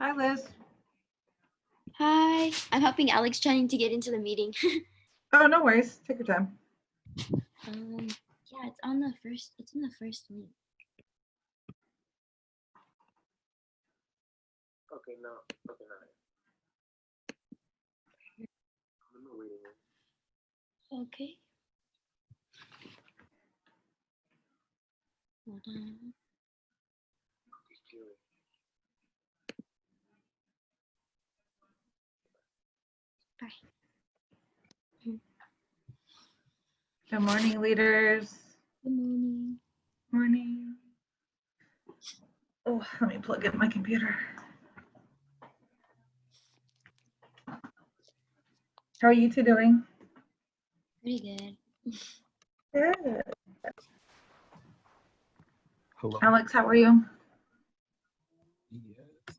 Hi, Liz. Hi, I'm helping Alex trying to get into the meeting. Oh, no worries. Take your time. Yeah, it's on the first. It's in the first link. Okay, no. Okay, no. I'm in the waiting room. Okay. Hold on. Bye. Good morning, leaders. Good morning. Morning. Oh, let me plug in my computer. How are you two doing? Pretty good. Good. Hello. Alex, how are you? Yes.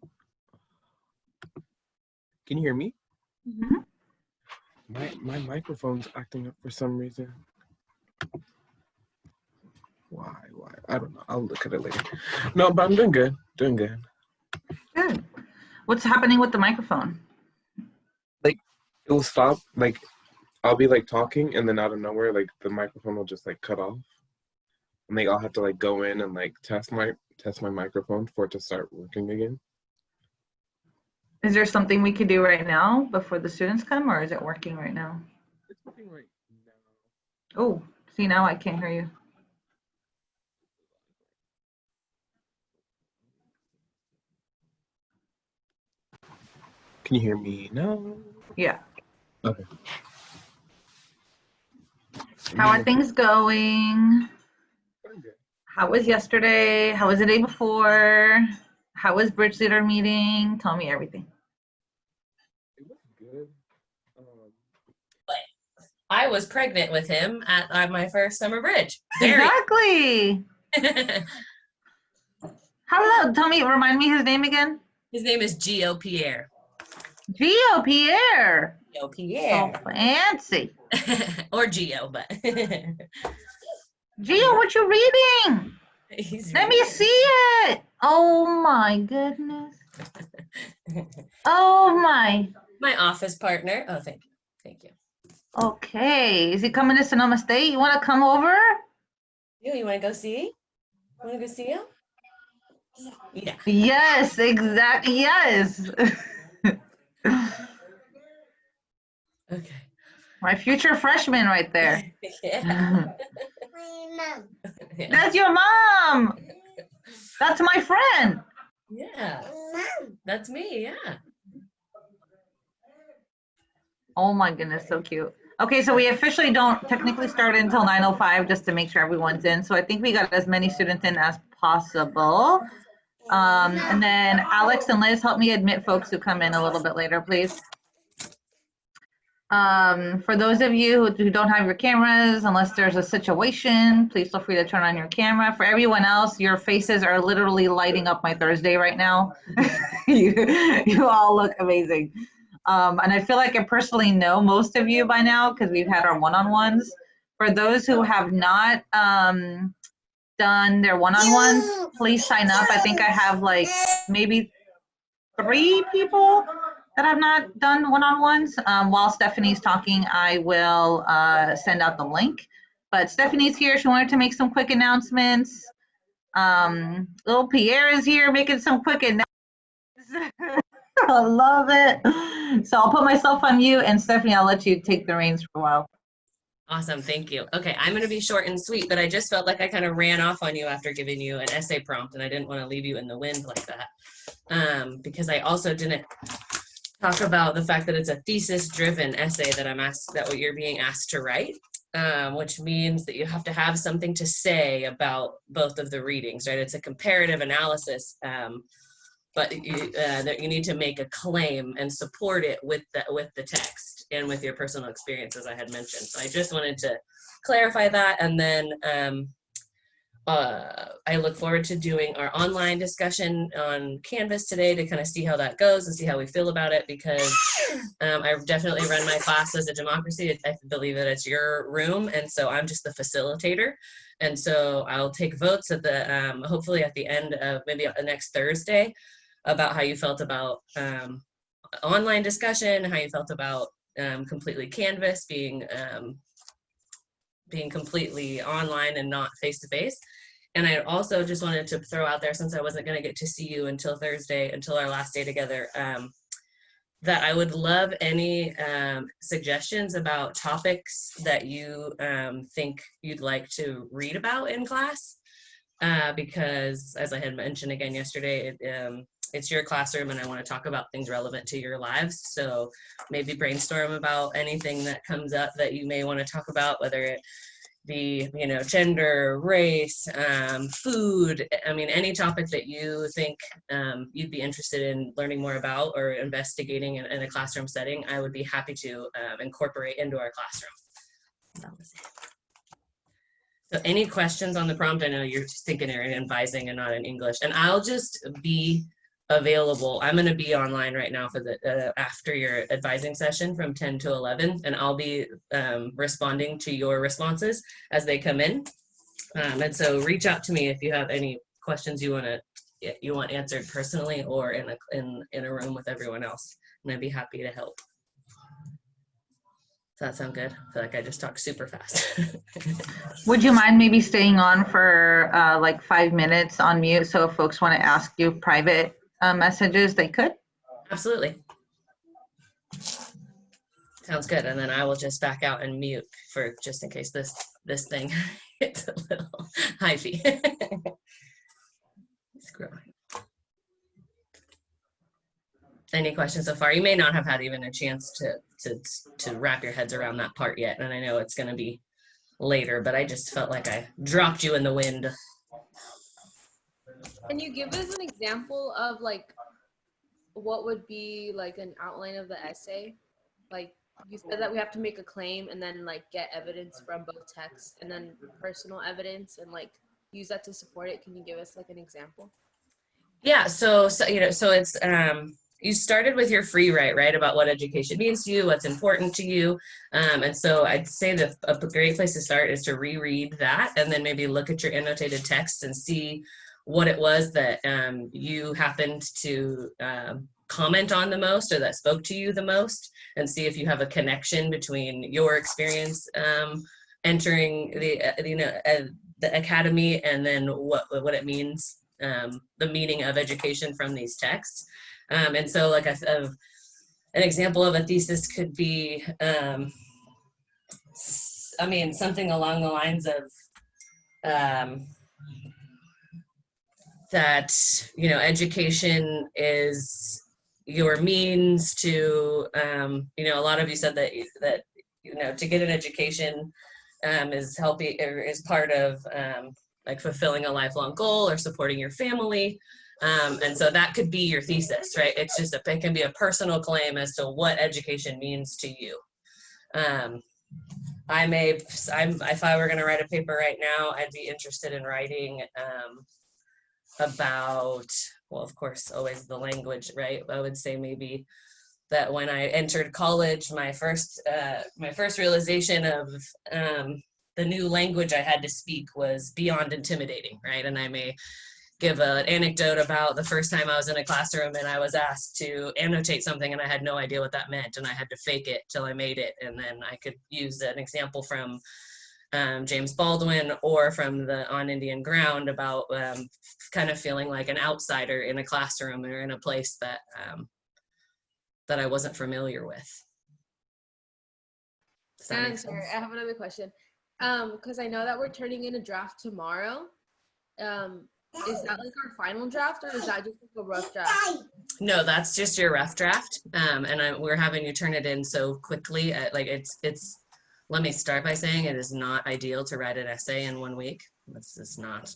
Can you hear me? Mm-hmm. My microphone's acting up for some reason. Why? I don't know. I'll look at it later. No, but I'm doing good. Doing good. Good. What's happening with the microphone? Like, it will stop. Like, I'll be like talking, and then out of nowhere, like the microphone will just like cut off, and like I'll have to like go in and like test my microphone for it to start working again. Is there something we could do right now before the students come, or is it working right now? It's working right now. Oh, see, now I can't hear you. Can you hear me now? Yeah. Okay. How are things going? Good. How was yesterday? How was the day before? How was Bridge Leader meeting? Tell me everything. It was good. I was pregnant with him at my first summer bridge. Exactly. Hello. Tell me, remind me his name again. His name is Gio Pierre. Gio Pierre. Gio Pierre. So fancy. Or Gio, but. Gio, what you reading? Let me see it. Oh my goodness. Oh my. My office partner. Oh, thank you. Thank you. Okay. Is he coming to Sonoma State? You want to come over? You want to go see? Want to go see him? Yeah. Yes, exactly. Yes. Okay. My future freshman right there. Yeah. That's your mom. That's my friend. Yeah. That's me. Yeah. Oh my goodness, so cute. Okay, so we officially don't technically start until 9:05 just to make sure everyone's in. So I think we got as many students in as possible. And then Alex and Liz, help me admit folks who come in a little bit later, please. For those of you who don't have your cameras, unless there's a situation, please feel free to turn on your camera. For everyone else, your faces are literally lighting up my Thursday right now. you all look amazing. And I feel like I personally know most of you by now because we've had our one-on-ones. For those who have not done their one-on-ones, please sign up. I think I have like maybe 3 people that have not done one-on-ones. While Stephanie's talking, I will send out the link. But Stephanie's here. She wanted to make some quick announcements. Little Pierre is here making some quick announcements. I love it. So I'll put myself on mute, and Stephanie, I'll let you take the reins for a while. Awesome. Thank you. Okay. I'm going to be short and sweet, but I just felt like I kind of ran off on you after giving you an essay prompt, and I didn't want to leave you in the wind like that. Because I also didn't talk about the fact that it's a thesis-driven essay that what you're being asked to write, which means that you have to have something to say about both of the readings, right? It's a comparative analysis, but that you need to make a claim and support it with the text and with your personal experience, as I had mentioned. So I just wanted to clarify that, and then I look forward to doing our online discussion on Canvas today to kind of see how that goes and see how we feel about it, because I definitely run my class as a democracy. I believe that it's your room, and so I'm just the facilitator. And so I'll take votes at the hopefully at the end of maybe next Thursday about how you felt about online discussion, how you felt about completely Canvas being completely online and not face-to-face. And I also just wanted to throw out there, since I wasn't going to get to see you until Thursday, until our last day together, that I would love any suggestions about topics that you think you'd like to read about in class. Because as I had mentioned again yesterday, it's your classroom and I want to talk about things relevant to your lives. So maybe brainstorm about anything that comes up that you may want to talk about, whether it be, gender, race, food, I mean, any topic that you think you'd be interested in learning more about or investigating in a classroom setting, I would be happy to incorporate into our classroom. That was it. So any questions on the prompt? I know you're just thinking you're in advising and not in English, and I'll just be available. I'm going to be online right now for the after your advising session from 10 to 11, and I'll be responding to your responses as they come in. And so reach out to me if you have any questions you want answered personally or in a room with everyone else, and I'd be happy to help. Does that sound good? I feel like I just talked super fast. Would you mind maybe staying on for like 5 minutes on mute, so if folks want to ask you private messages, they could? Absolutely. Sounds good. And then I will just back out and mute for just in case this thing hits a little hyphy. Any questions so far? You may not have had even a chance to wrap your heads around that part yet, and I know it's going to be later, but I just felt like I dropped you in the wind. Can you give us an example of like what would be like an outline of the essay? Like you said that we have to make a claim and then like get evidence from both text and then personal evidence and like use that to support it. Can you give us like an example? Yeah, so it's you started with your free write, right, about what education means to you, what's important to you. And so I'd say that a great place to start is to reread that and then maybe look at your annotated text and see what it was that you happened to comment on the most or that spoke to you the most, and see if you have a connection between your experience entering the academy and then what it means, the meaning of education from these texts. And so like an example of a thesis could be, I mean, something along the lines of that, education is your means to, a lot of you said that to get an education is helping or is part of like fulfilling a lifelong goal or supporting your family. And so that could be your thesis, right? It's just it can be a personal claim as to what education means to you. If I were going to write a paper right now, I'd be interested in writing about, well, of course, always the language, right? I would say maybe that when I entered college, my first realization of the new language I had to speak was beyond intimidating, right? And I may give an anecdote about the first time I was in a classroom and I was asked to annotate something and I had no idea what that meant, and I had to fake it till I made it. And then I could use an example from James Baldwin or from the On Indian Ground about kind of feeling like an outsider in a classroom or in a place that that I wasn't familiar with. And sorry, I have another question. Because I know that we're turning in a draft tomorrow. Is that like our final draft, or is that just like a rough draft? No, that's just your rough draft. And we're having you turn it in so quickly. Like it's. Let me start by saying it is not ideal to write an essay in 1 week. That's just not.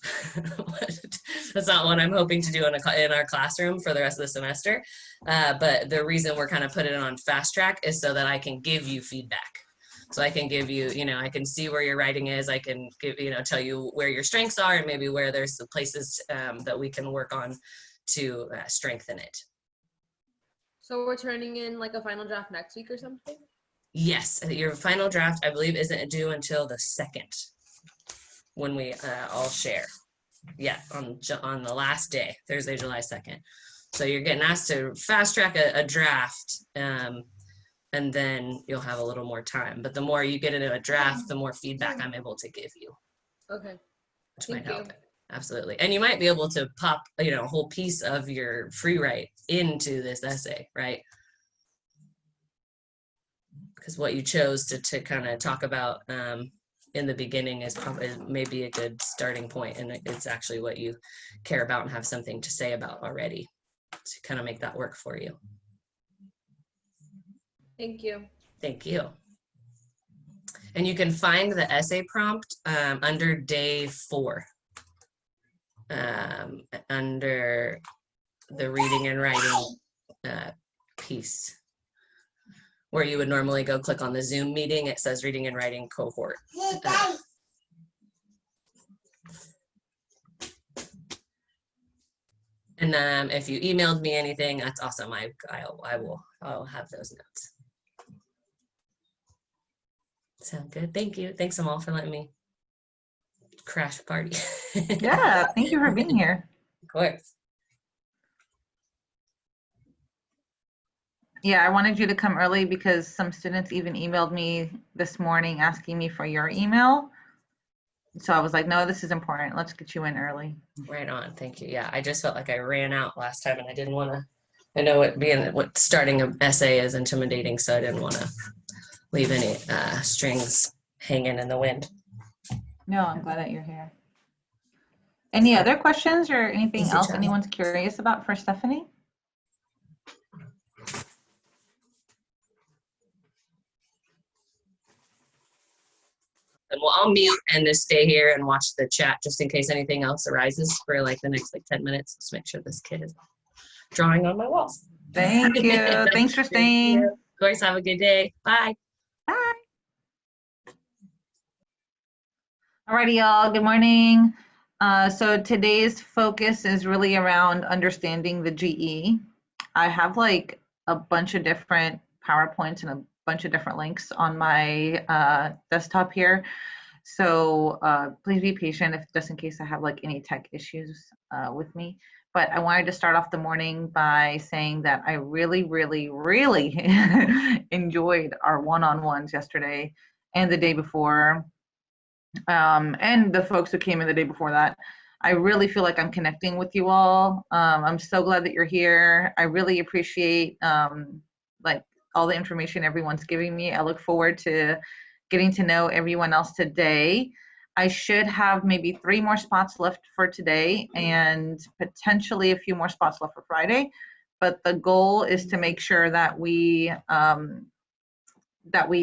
That's not what I'm hoping to do in our classroom for the rest of the semester. But the reason we're kind of putting it on fast track is so that I can give you feedback. So I can give you, I can see where your writing is. I can give, tell you where your strengths are and maybe where there's the places that we can work on to strengthen it. So we're turning in like a final draft next week or something? Yes, your final draft, I believe, isn't due until the 2nd when we all share. Yeah, on the last day, Thursday, July 2nd. So you're getting asked to fast track a draft, and then you'll have a little more time. But the more you get into a draft, the more feedback I'm able to give you, Okay. which Thank might help. you. Absolutely. And you might be able to pop, a whole piece of your free write into this essay, right? Because what you chose to kind of talk about in the beginning is probably maybe a good starting point, and it's actually what you care about and have something to say about already to kind of make that work for you. Thank you. Thank you. And you can find the essay prompt under day 4, under the reading and writing piece, where you would normally go click on the Zoom meeting. It says reading and writing cohort. And if you emailed me anything, that's awesome. I'll have those notes. Sound good? Thank you. Thanks, Amal, for letting me crash party. Yeah, thank you for being here. Of course. Yeah, I wanted you to come early because some students even emailed me this morning asking me for your email. So I was like, no, this is important. Let's get you in early. Right on. Thank you. Yeah, I just felt like I ran out last time, and I didn't want to. I know what starting an essay is intimidating, so I didn't want to leave any strings hanging in the wind. No, I'm glad that you're here. Any other questions or anything Easy else job. anyone's curious about for Stephanie? And well, I'll mute and just stay here and watch the chat just in case anything else arises for like the next 10 minutes. Just make sure this kid is drawing on my walls. Thank you. Thanks for Thank staying. you. Of course, have a good day. Bye. Bye. Alrighty, y'all. Good morning. So today's focus is really around understanding the GE. I have like a bunch of different PowerPoints and a bunch of different links on my desktop here. So please be patient if just in case I have like any tech issues with me. But I wanted to start off the morning by saying that I really, really, really enjoyed our one-on-ones yesterday and the day before, and the folks who came in the day before that. I really feel like I'm connecting with you all. I'm so glad that you're here. I really appreciate like all the information everyone's giving me. I look forward to getting to know everyone else today. I should have maybe 3 more spots left for today and potentially a few more spots left for Friday. But the goal is to make sure that we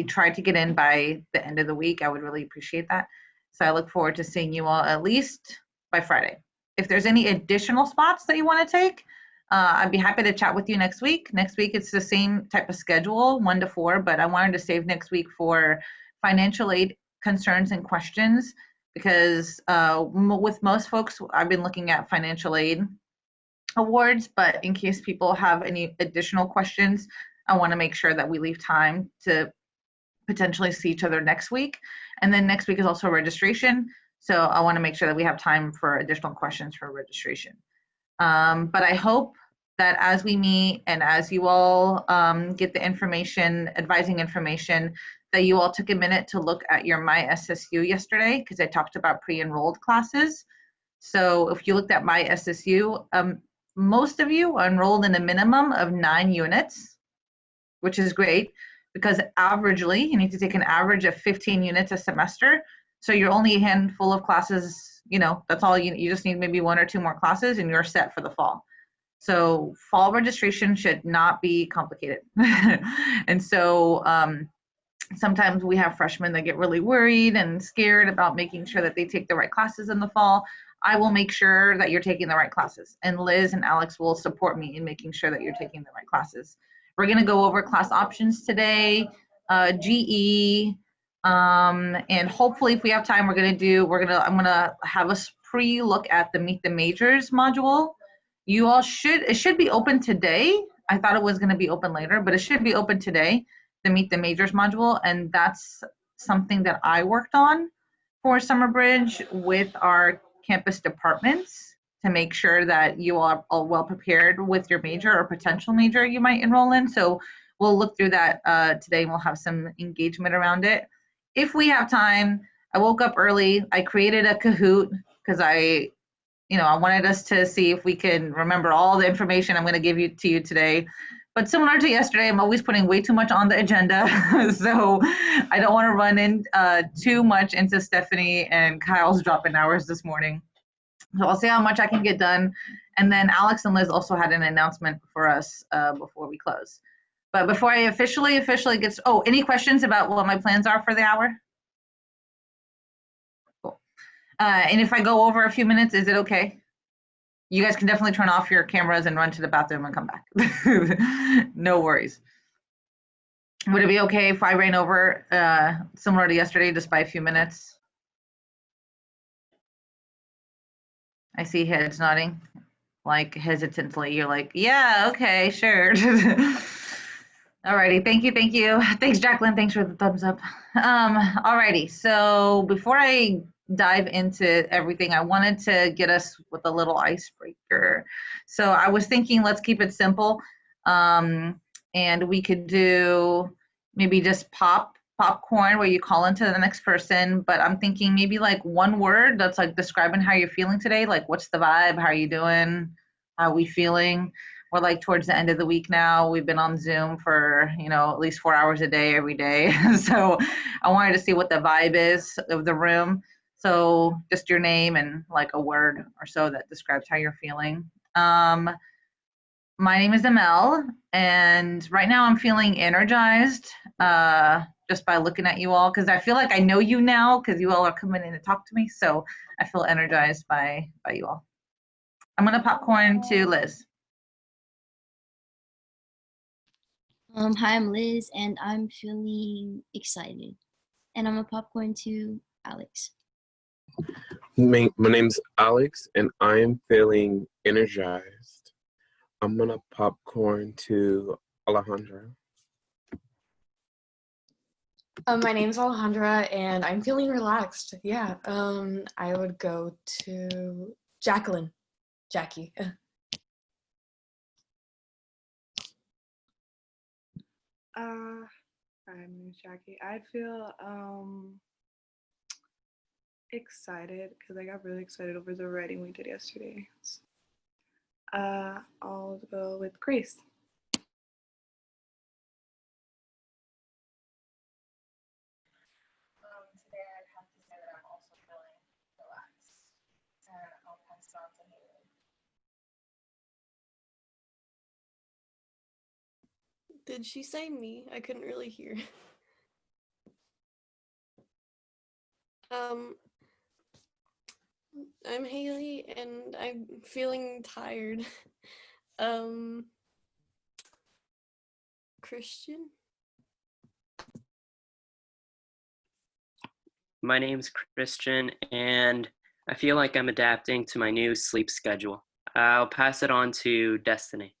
try to get in by the end of the week. I would really appreciate that. So I look forward to seeing you all at least by Friday. If there's any additional spots that you want to take, I'd be happy to chat with you next week. Next week, it's the same type of schedule, 1 to 4, but I wanted to save next week for financial aid concerns and questions because with most folks, I've been looking at financial aid awards, but in case people have any additional questions, I want to make sure that we leave time to potentially see each other next week. And then next week is also registration. So I want to make sure that we have time for additional questions for registration. But I hope that as we meet and as you all get the information, advising information, that you all took a minute to look at your My SSU yesterday, because I talked about pre-enrolled classes. So if you looked at My SSU, most of you are enrolled in a minimum of 9 units, which is great, because averagely, you need to take an average of 15 units a semester. So you're only a handful of classes, that's all you just need, maybe 1 or 2 more classes and you're set for the fall. So fall registration should not be complicated. And so sometimes we have freshmen that get really worried and scared about making sure that they take the right classes in the fall. I will make sure that you're taking the right classes, and Liz and Alex will support me in making sure that you're taking the right classes. We're going to go over class options today, GE, and hopefully if we have time, I'm going to have us pre-look at the Meet the Majors module. You all it should be open today. I thought it was going to be open later, but it should be open today, the Meet the Majors module, and that's something that I worked on for Summer Bridge with our campus departments to make sure that you are all well prepared with your major or potential major you might enroll in. So we'll look through that today and we'll have some engagement around it. If we have time, I woke up early. I created a Kahoot because I wanted us to see if we can remember all the information I'm going to give to you today. But similar to yesterday, I'm always putting way too much on the agenda. So I don't want to run in too much into Stephanie and Kyle's drop-in hours this morning. So I'll see how much I can get done. And then Alex and Liz also had an announcement for us before we close. But before I officially get, any questions about what my plans are for the hour? Cool. And if I go over a few minutes, is it okay? You guys can definitely turn off your cameras and run to the bathroom and come back. No worries. Would it be okay if I ran over similar to yesterday, just by a few minutes? I see heads nodding, like hesitantly. You're like, yeah, okay, sure. Alrighty, thank you. Thanks, Jacqueline, thanks for the thumbs up. Alrighty, so before I dive into everything, I wanted to get us with a little icebreaker. So I was thinking, let's keep it simple. And we could do maybe just popcorn where you call into the next person, but I'm thinking maybe like one word that's like describing how you're feeling today. Like, what's the vibe? How are you doing? How are we feeling? We're like towards the end of the week now. We've been on Zoom for, at least 4 hours a day, every day. So I wanted to see what the vibe is of the room. So just your name and like a word or so that describes how you're feeling. My name is Amal, and right now I'm feeling energized just by looking at you all, because I feel like I know you now because you all are coming in to talk to me. So I feel energized by you all. I'm going to popcorn to Liz. Hi, I'm Liz, and I'm feeling excited. And I'm a popcorn to Alex. My name's Alex, and I'm feeling energized. I'm gonna popcorn to Alejandra. My name's Alejandra, and I'm feeling relaxed. Yeah. I would go to Jackie. My name is Jackie. I feel excited because I got really excited over the writing we did yesterday. So, I'll go with Grace. Today I'd have to say that I'm also feeling relaxed. I'll pass it on to Haley. Did she say me? I couldn't really hear. I'm Haley and I'm feeling tired. Christian? My name's Christian, and I feel like I'm adapting to my new sleep schedule. I'll pass it on to Destiny.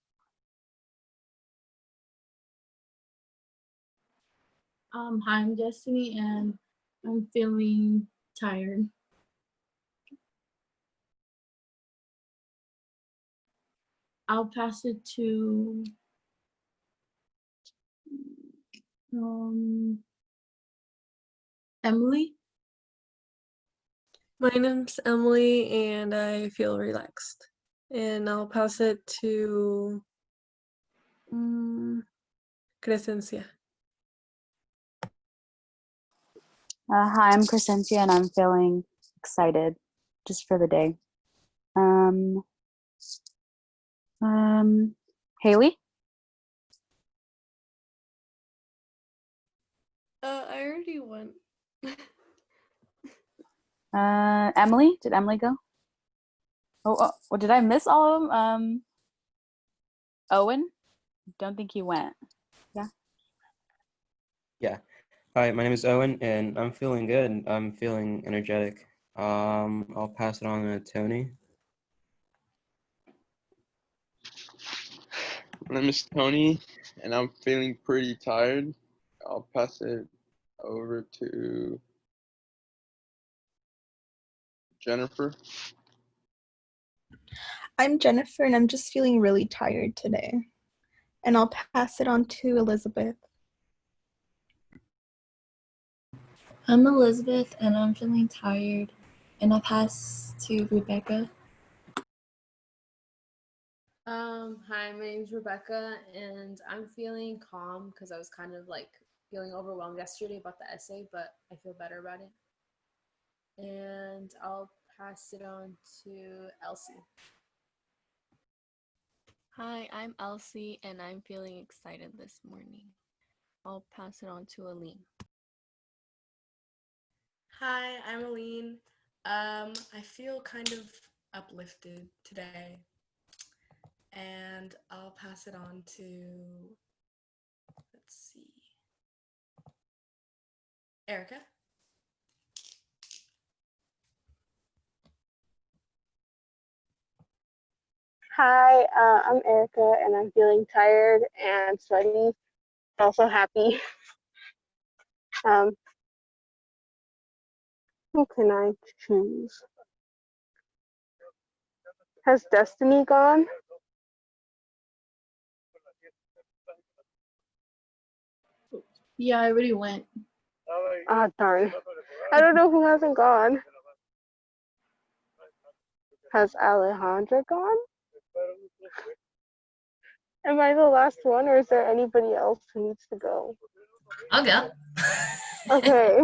Hi, I'm Destiny, and I'm feeling tired. I'll pass it to Emily. My name's Emily and I feel relaxed. And I'll pass it to Crescencia. Hi, I'm Crescencia and I'm feeling excited just for the day. Haley? I already went. Emily? Did Emily go? Oh, did I miss all of them? Owen? Don't think he went. Yeah. Yeah. Hi, my name is Owen, and I'm feeling good. I'm feeling energetic. I'll pass it on to Tony. My name is Tony, and I'm feeling pretty tired. I'll pass it over to Jennifer. I'm Jennifer, and I'm just feeling really tired today. And I'll pass it on to Elizabeth. I'm Elizabeth, and I'm feeling tired, and I pass to Rebecca. Hi, my name's Rebecca, and I'm feeling calm because I was kind of like feeling overwhelmed yesterday about the essay, but I feel better about it. And I'll pass it on to Elsie. Hi, I'm Elsie, and I'm feeling excited this morning. I'll pass it on to Aline. Hi, I'm Aline. I feel kind of uplifted today, and I'll pass it on to, let's see, Erica. Hi, I'm Erica, and I'm feeling tired and sweaty, also happy. Who can I choose? Has Destiny gone? Yeah, I already went. Ah, darn. I don't know who hasn't gone. Has Alejandra gone? Am I the last one, or is there anybody else who needs to go? I'll go. Okay.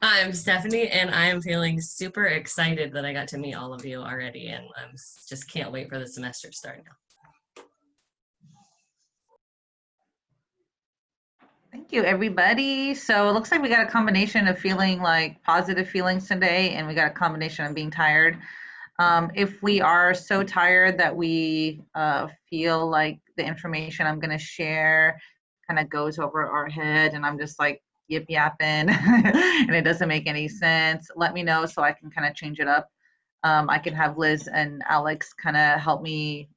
I'm Stephanie, and I am feeling super excited that I got to meet all of you already, and I'm just can't wait for the semester to start now. Thank you, everybody. So it looks like we got a combination of feeling like positive feelings today, and we got a combination of being tired. If we are so tired that we feel like the information I'm going to share kind of goes over our head and I'm just like yip yapping and it doesn't make any sense, let me know so I can kind of change it up. I can have Liz and Alex kind of help me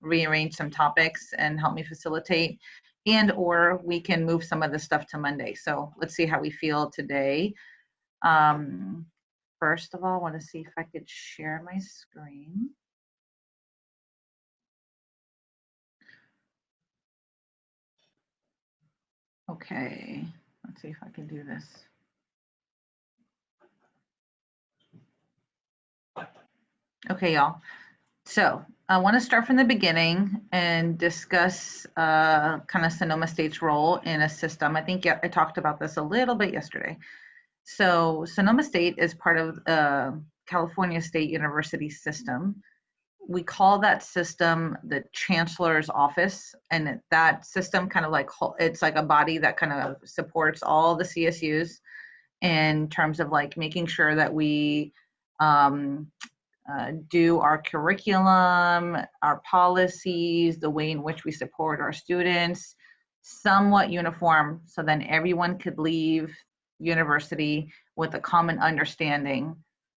rearrange some topics and help me facilitate, and or we can move some of the stuff to Monday. So let's see how we feel today. First of all, I want to see if I could share my screen. Okay, let's see if I can do this. Okay, y'all. So I want to start from the beginning and discuss kind of Sonoma State's role in a system. I think I talked about this a little bit yesterday. So Sonoma State is part of California State University system. We call that system the Chancellor's Office, and that system kind of like, it's like a body that kind of supports all the CSUs in terms of like making sure that we do our curriculum, our policies, the way in which we support our students, somewhat uniform, so then everyone could leave university with a common understanding.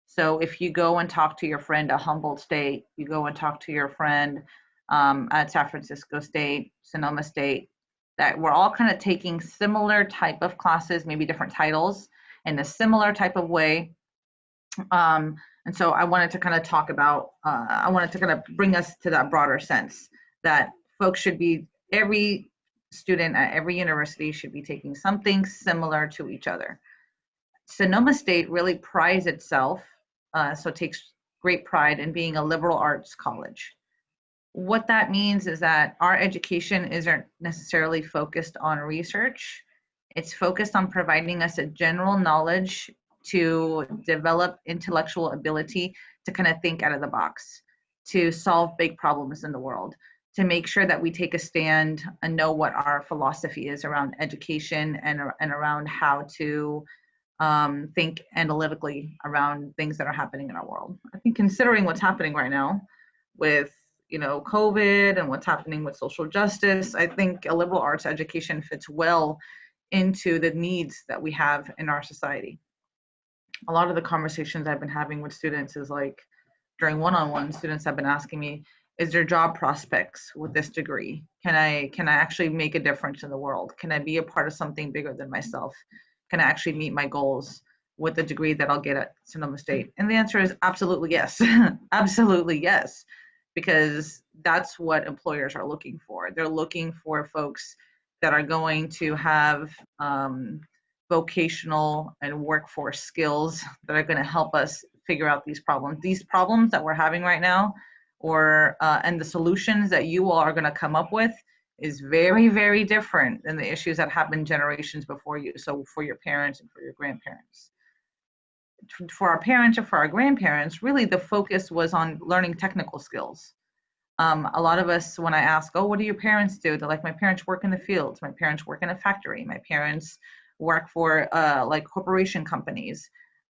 So if you go and talk to your friend at Humboldt State, you go and talk to your friend at San Francisco State, Sonoma State, that we're all kind of taking similar type of classes, maybe different titles, in a similar type of way. And so I wanted to kind of talk about, I wanted to kind of bring us to that broader sense that folks should be, every student at every university should be taking something similar to each other. Sonoma State really prides itself, so it takes great pride in being a liberal arts college. What that means is that our education isn't necessarily focused on research. It's focused on providing us a general knowledge to develop intellectual ability to kind of think out of the box, to solve big problems in the world, to make sure that we take a stand and know what our philosophy is around education and around how to think analytically around things that are happening in our world. I think considering what's happening right now with COVID and what's happening with social justice, I think a liberal arts education fits well into the needs that we have in our society. A lot of the conversations I've been having with students is like, during one-on-one, students have been asking me, is there job prospects with this degree? Can I actually make a difference in the world? Can I be a part of something bigger than myself? Can I actually meet my goals with the degree that I'll get at Sonoma State? And the answer is absolutely yes. Absolutely yes, because that's what employers are looking for. They're looking for folks that are going to have vocational and workforce skills that are going to help us figure out these problems. These problems that we're having right now, or and the solutions that you all are going to come up with is very, very different than the issues that happened generations before you. So for your parents and for your grandparents. For our parents or for our grandparents, really the focus was on learning technical skills. A lot of us, when I ask, oh, what do your parents do? They're like, my parents work in the fields. My parents work in a factory. My parents work for like corporation companies.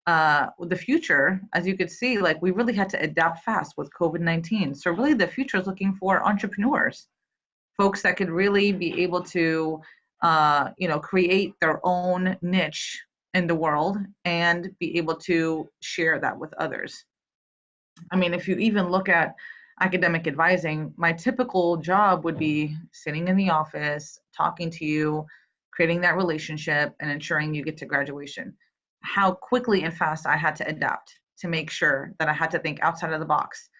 The future, as you could see, like we really had to adapt fast with COVID-19. So really the future is looking for entrepreneurs, folks that could really be able to, create their own niche in the world and be able to share that with others. I mean, if you even look at academic advising, my typical job would be sitting in the office, talking to you, creating that relationship, and ensuring you get to graduation. How quickly and fast I had to adapt to make sure that I had to think outside of the box,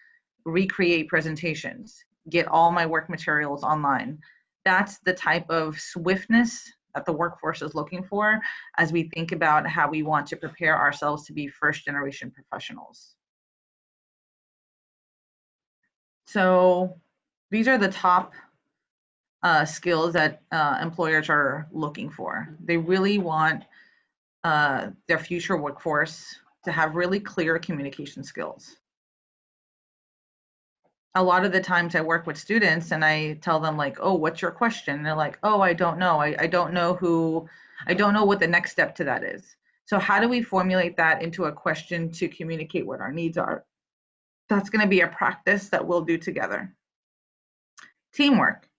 recreate presentations, get all my work materials online. That's the type of swiftness that the workforce is looking for as we think about how we want to prepare ourselves to be first-generation professionals. So these are the top skills that employers are looking for. They really want their future workforce to have really clear communication skills. A lot of the times I work with students and I tell them like, oh, what's your question? And they're like, oh, I don't know. I don't know what the next step to that is. So how do we formulate that into a question to communicate what our needs are? That's going to be a practice that we'll do together. Teamwork.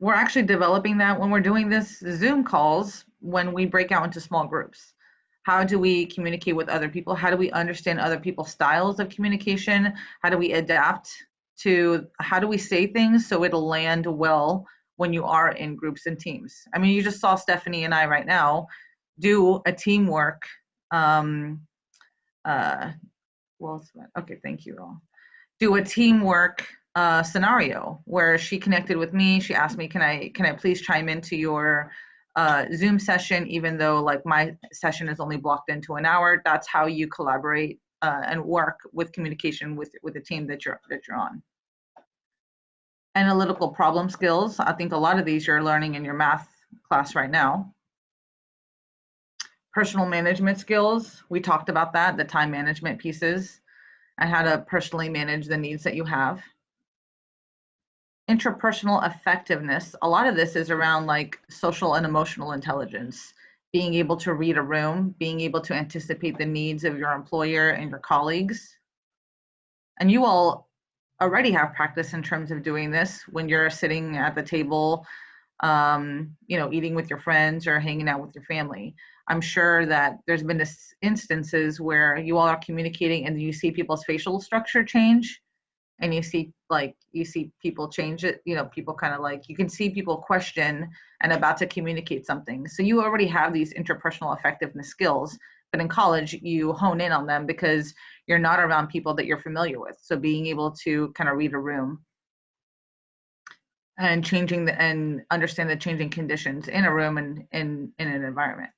We're actually developing that when we're doing this Zoom calls, when we break out into small groups. How do we communicate with other people? How do we understand other people's styles of communication? How do we adapt to, how do we say things so it'll land well when you are in groups and teams? I mean, you just saw Stephanie and I right now do a teamwork okay, thank you all. Do a teamwork scenario where she connected with me. She asked me, can I please chime into your Zoom session, even though like my session is only blocked into an hour. That's how you collaborate and work with communication with the team that you're on. Analytical problem skills. I think a lot of these you're learning in your math class right now. Personal management skills, we talked about that, the time management pieces, and how to personally manage the needs that you have. Interpersonal effectiveness, a lot of this is around like social and emotional intelligence, being able to read a room, being able to anticipate the needs of your employer and your colleagues. And you all already have practice in terms of doing this when you're sitting at the table, eating with your friends or hanging out with your family. I'm sure that there's been instances where you all are communicating and you see people's facial structure change, and you see people change it, people kind of like, you can see people question and about to communicate something. So you already have these interpersonal effectiveness skills, but in college you hone in on them because you're not around people that you're familiar with. So being able to kind of read a room and and understand the changing conditions in a room and in an environment.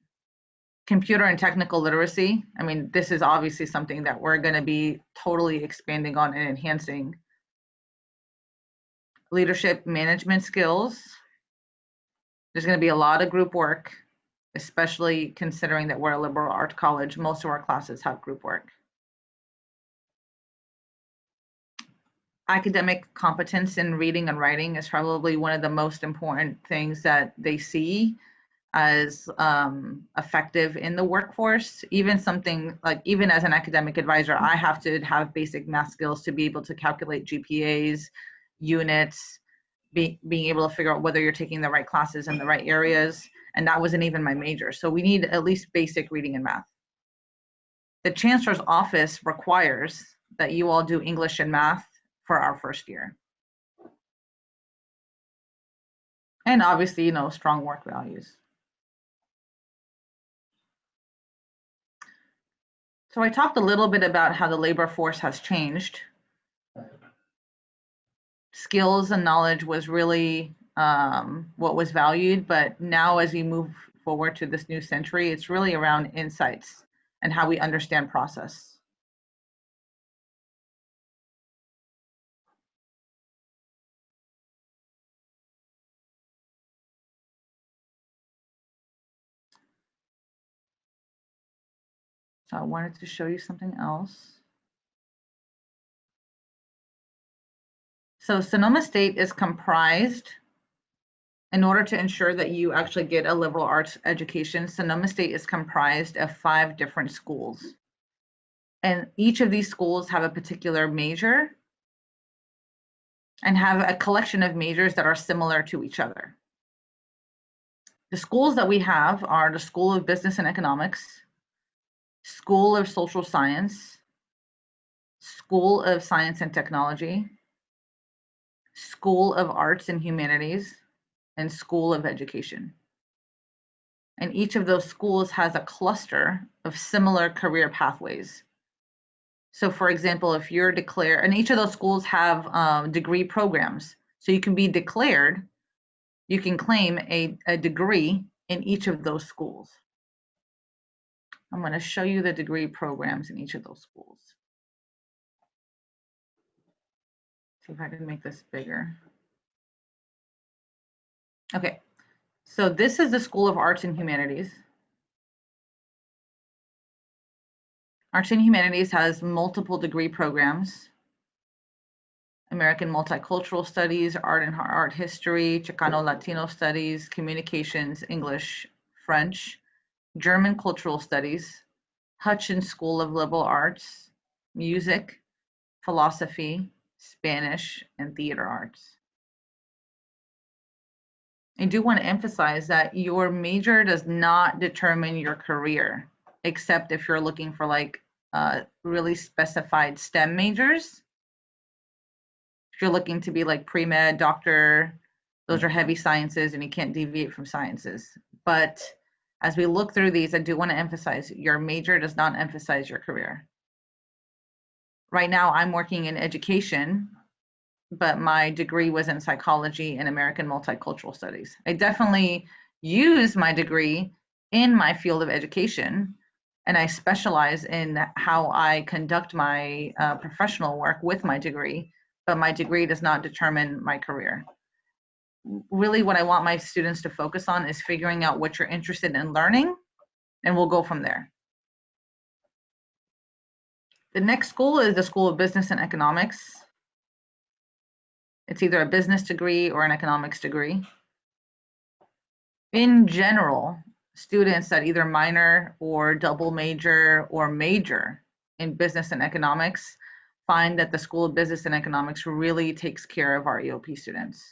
Computer and technical literacy. I mean, this is obviously something that we're going to be totally expanding on and enhancing. Leadership management skills. There's going to be a lot of group work, especially considering that we're a liberal arts college. Most of our classes have group work. Academic competence in reading and writing is probably one of the most important things that they see as effective in the workforce. Even something like, even as an academic advisor, I have to have basic math skills to be able to calculate GPAs, units, being able to figure out whether you're taking the right classes in the right areas. And that wasn't even my major. So we need at least basic reading and math. The Chancellor's Office requires that you all do English and math for our first year. And obviously, strong work values. So I talked a little bit about how the labor force has changed. Skills and knowledge was really what was valued, but now as we move forward to this new century, it's really around insights and how we understand process. So I wanted to show you something else. So Sonoma State is comprised, in order to ensure that you actually get a liberal arts education, Sonoma State is comprised of 5 different schools. And each of these schools have a particular major and have a collection of majors that are similar to each other. The schools that we have are the School of Business and Economics, School of Social Science, School of Science and Technology, School of Arts and Humanities, and School of Education. And each of those schools has a cluster of similar career pathways. So for example, if you're declared, and each of those schools have degree programs. So you can be declared, you can claim a degree in each of those schools. I'm going to show you the degree programs in each of those schools. See if I can make this bigger. Okay, so this is the School of Arts and Humanities. Arts and Humanities has multiple degree programs. American Multicultural Studies, Art and Art History, Chicano Latino Studies, Communications, English, French, German Cultural Studies, Hutchins School of Liberal Arts, Music, Philosophy, Spanish, and Theater Arts. I do want to emphasize that your major does not determine your career, except if you're looking for like really specified STEM majors. If you're looking to be like pre-med, doctor, those are heavy sciences and you can't deviate from sciences. But as we look through these, I do want to emphasize your major does not emphasize your career. Right now, I'm working in education, but my degree was in psychology and American Multicultural Studies. I definitely use my degree in my field of education, and I specialize in how I conduct my professional work with my degree, but my degree does not determine my career. Really what I want my students to focus on is figuring out what you're interested in learning, and we'll go from there. The next school is the School of Business and Economics. It's either a business degree or an economics degree. In general, students that either minor or double major or major in business and economics find that the School of Business and Economics really takes care of our EOP students.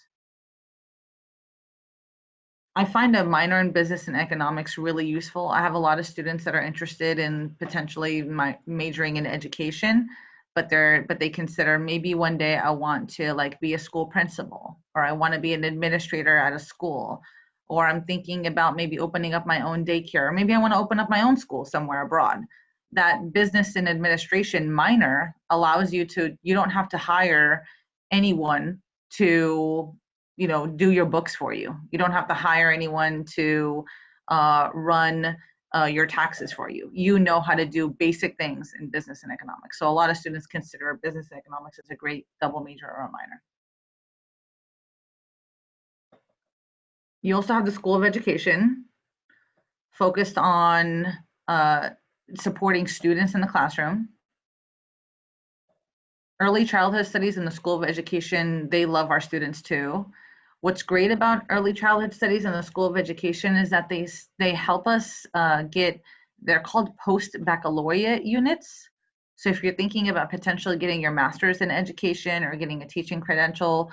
I find a minor in business and economics really useful. I have a lot of students that are interested in potentially majoring in education, but they consider maybe one day I want to like be a school principal, or I want to be an administrator at a school, or I'm thinking about maybe opening up my own daycare, or maybe I want to open up my own school somewhere abroad. That business and administration minor allows you to, you don't have to hire anyone to, you know, do your books for you. You don't have to hire anyone to run your taxes for you. You know how to do basic things in business and economics. So a lot of students consider business and economics as a great double major or a minor. You also have the School of Education, focused on supporting students in the classroom. Early childhood studies in the School of Education, they love our students too. What's great about early childhood studies in the School of Education is that they help us get, they're called post-baccalaureate units. So if you're thinking about potentially getting your master's in education or getting a teaching credential,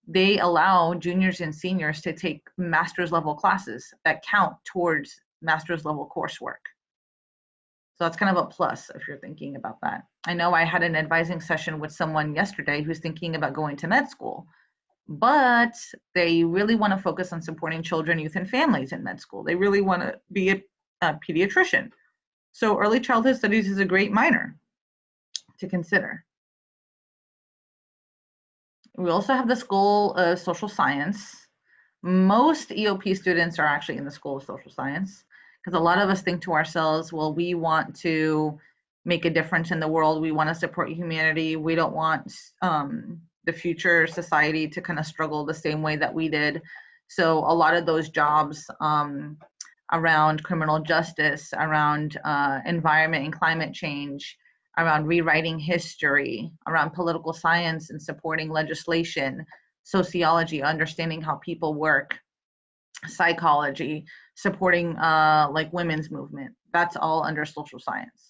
they allow juniors and seniors to take master's level classes that count towards master's level coursework. So that's kind of a plus if you're thinking about that. I know I had an advising session with someone yesterday who's thinking about going to med school, but they really want to focus on supporting children, youth, and families in med school. They really want to be a pediatrician. So early childhood studies is a great minor to consider. We also have the School of Social Science. Most EOP students are actually in the School of Social Science because a lot of us think to ourselves, well, we want to make a difference in the world. We want to support humanity. We don't want the future society to kind of struggle the same way that we did. So a lot of those jobs around criminal justice, around environment and climate change, around rewriting history, around political science and supporting legislation, sociology, understanding how people work, psychology, supporting like women's movement. That's all under social science.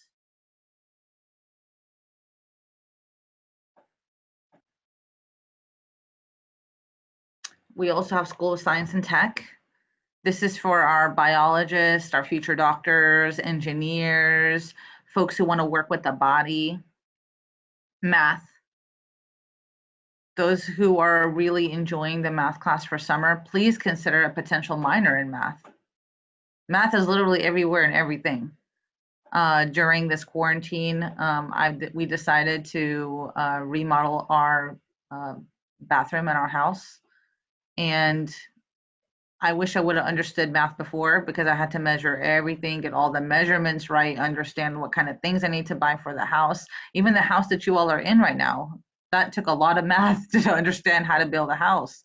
We also have School of Science and Tech. This is for our biologists, our future doctors, engineers, folks who want to work with the body. Math. Those who are really enjoying the math class for summer, please consider a potential minor in math. Math is literally everywhere and everything. During this quarantine, we decided to remodel our bathroom in our house. And I wish I would have understood math before because I had to measure everything, get all the measurements right, understand what kind of things I need to buy for the house. Even the house that you all are in right now, that took a lot of math to understand how to build a house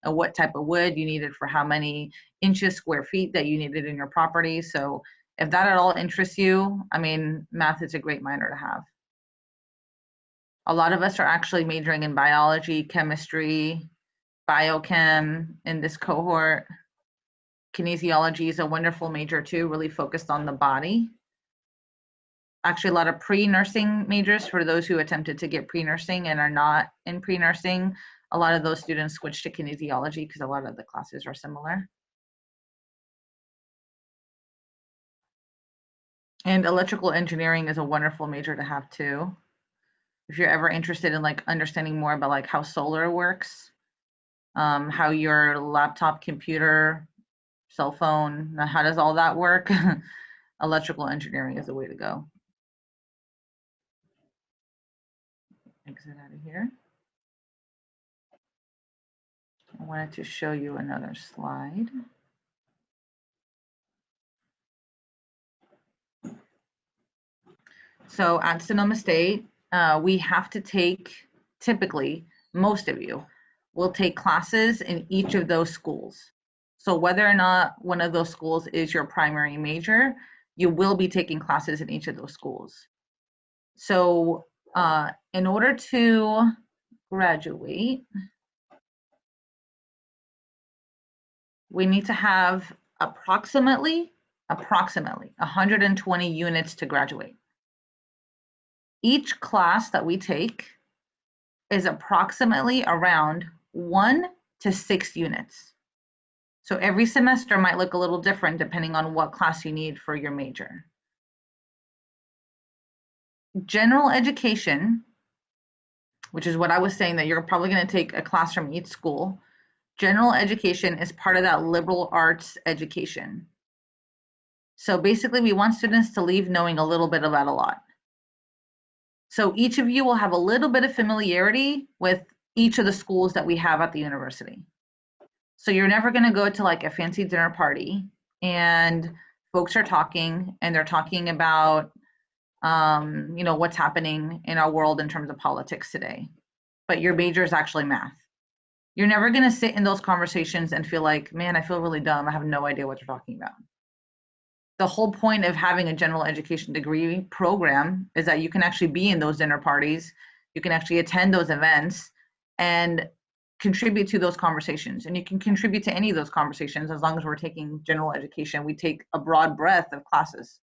and what type of wood you needed for how many inches, square feet that you needed in your property. So if that at all interests you, I mean, math is a great minor to have. A lot of us are actually majoring in biology, chemistry, biochem in this cohort. Kinesiology is a wonderful major too, really focused on the body. Actually, a lot of pre-nursing majors for those who attempted to get pre-nursing and are not in pre-nursing. A lot of those students switch to kinesiology because a lot of the classes are similar. And electrical engineering is a wonderful major to have too. If you're ever interested in like understanding more about like how solar works, how your laptop, computer, cell phone, how does all that work? Electrical engineering is the way to go. Exit out of here. I wanted to show you another slide. So at Sonoma State, we have to take, typically, most of you will take classes in each of those schools. So whether or not one of those schools is your primary major, you will be taking classes in each of those schools. So in order to graduate, we need to have approximately 120 units to graduate. Each class that we take is approximately around 1 to 6 units. So every semester might look a little different depending on what class you need for your major. General education, which is what I was saying that you're probably going to take a class from each school. General education is part of that liberal arts education. So basically we want students to leave knowing a little bit about a lot. So each of you will have a little bit of familiarity with each of the schools that we have at the university. So you're never going to go to like a fancy dinner party and folks are talking and they're talking about, you know, what's happening in our world in terms of politics today. But your major is actually math. You're never going to sit in those conversations and feel like, man, I feel really dumb. I have no idea what they're talking about. The whole point of having a general education degree program is that you can actually be in those dinner parties, you can actually attend those events and contribute to those conversations. And you can contribute to any of those conversations as long as we're taking general education. We take a broad breadth of classes.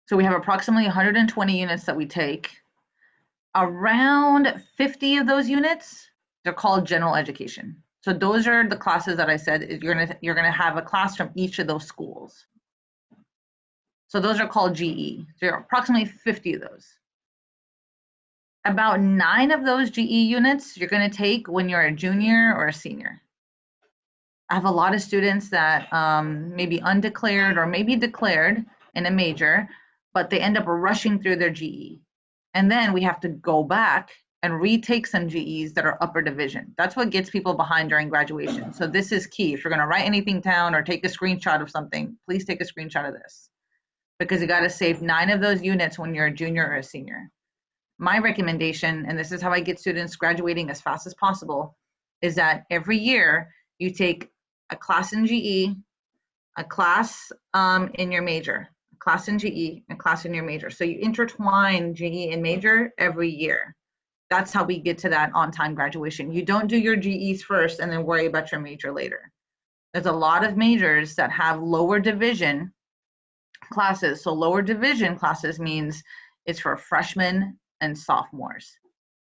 So we have approximately 120 units that we take. Around 50 of those units, they're called general education. So those are the classes that I said you're gonna have a class from each of those schools. So those are called GE. There are approximately 50 of those. About 9 of those GE units you're gonna take when you're a junior or a senior. I have a lot of students that may be undeclared or maybe declared in a major, but they end up rushing through their GE. And then we have to go back and retake some GEs that are upper division. That's what gets people behind during graduation. So this is key. If you're gonna write anything down or take a screenshot of something, please take a screenshot of this, because you gotta save 9 of those units when you're a junior or a senior. My recommendation, and this is how I get students graduating as fast as possible, is that every year you take a class in GE, a class in your major, a class in GE, a class in your major. So you intertwine GE and major every year. That's how we get to that on-time graduation. You don't do your GEs first and then worry about your major later. There's a lot of majors that have lower division classes. So lower division classes means it's for freshmen and sophomores.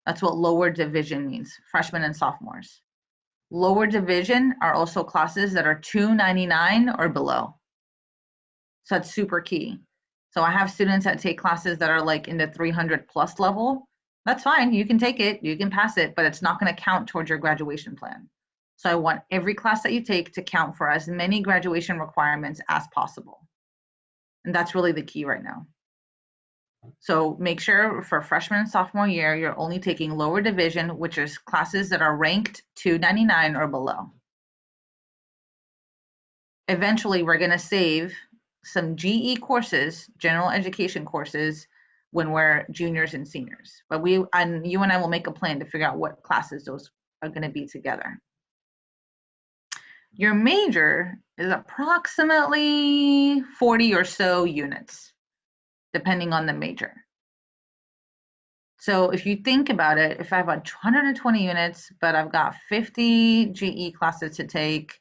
That's what lower division means, freshmen and sophomores. Lower division are also classes that are 299 or below. So that's super key. So I have students that take classes that are like in the 300 plus level. That's fine, you can take it, you can pass it, but it's not gonna count towards your graduation plan. So I want every class that you take to count for as many graduation requirements as possible. And that's really the key right now. So make sure for freshman and sophomore year, you're only taking lower division, which is classes that are ranked 299 or below. Eventually, we're gonna save some GE courses, general education courses, when we're juniors and seniors. But you and I will make a plan to figure out what classes those are gonna be together. Your major is approximately 40 or so units, depending on the major. So if you think about it, if I have 120 units, but I've got 50 GE classes to take,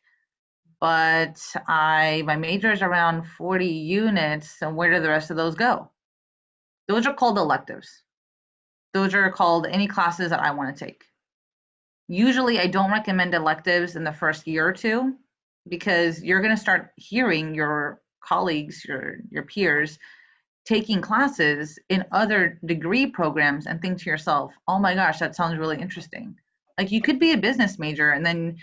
but my major is around 40 units, and where do the rest of those go? Those are called electives. Those are called any classes that I want to take. Usually I don't recommend electives in the first year or two, because you're going to start hearing your colleagues, your peers, taking classes in other degree programs and think to yourself, oh my gosh, that sounds really interesting. Like you could be a business major and then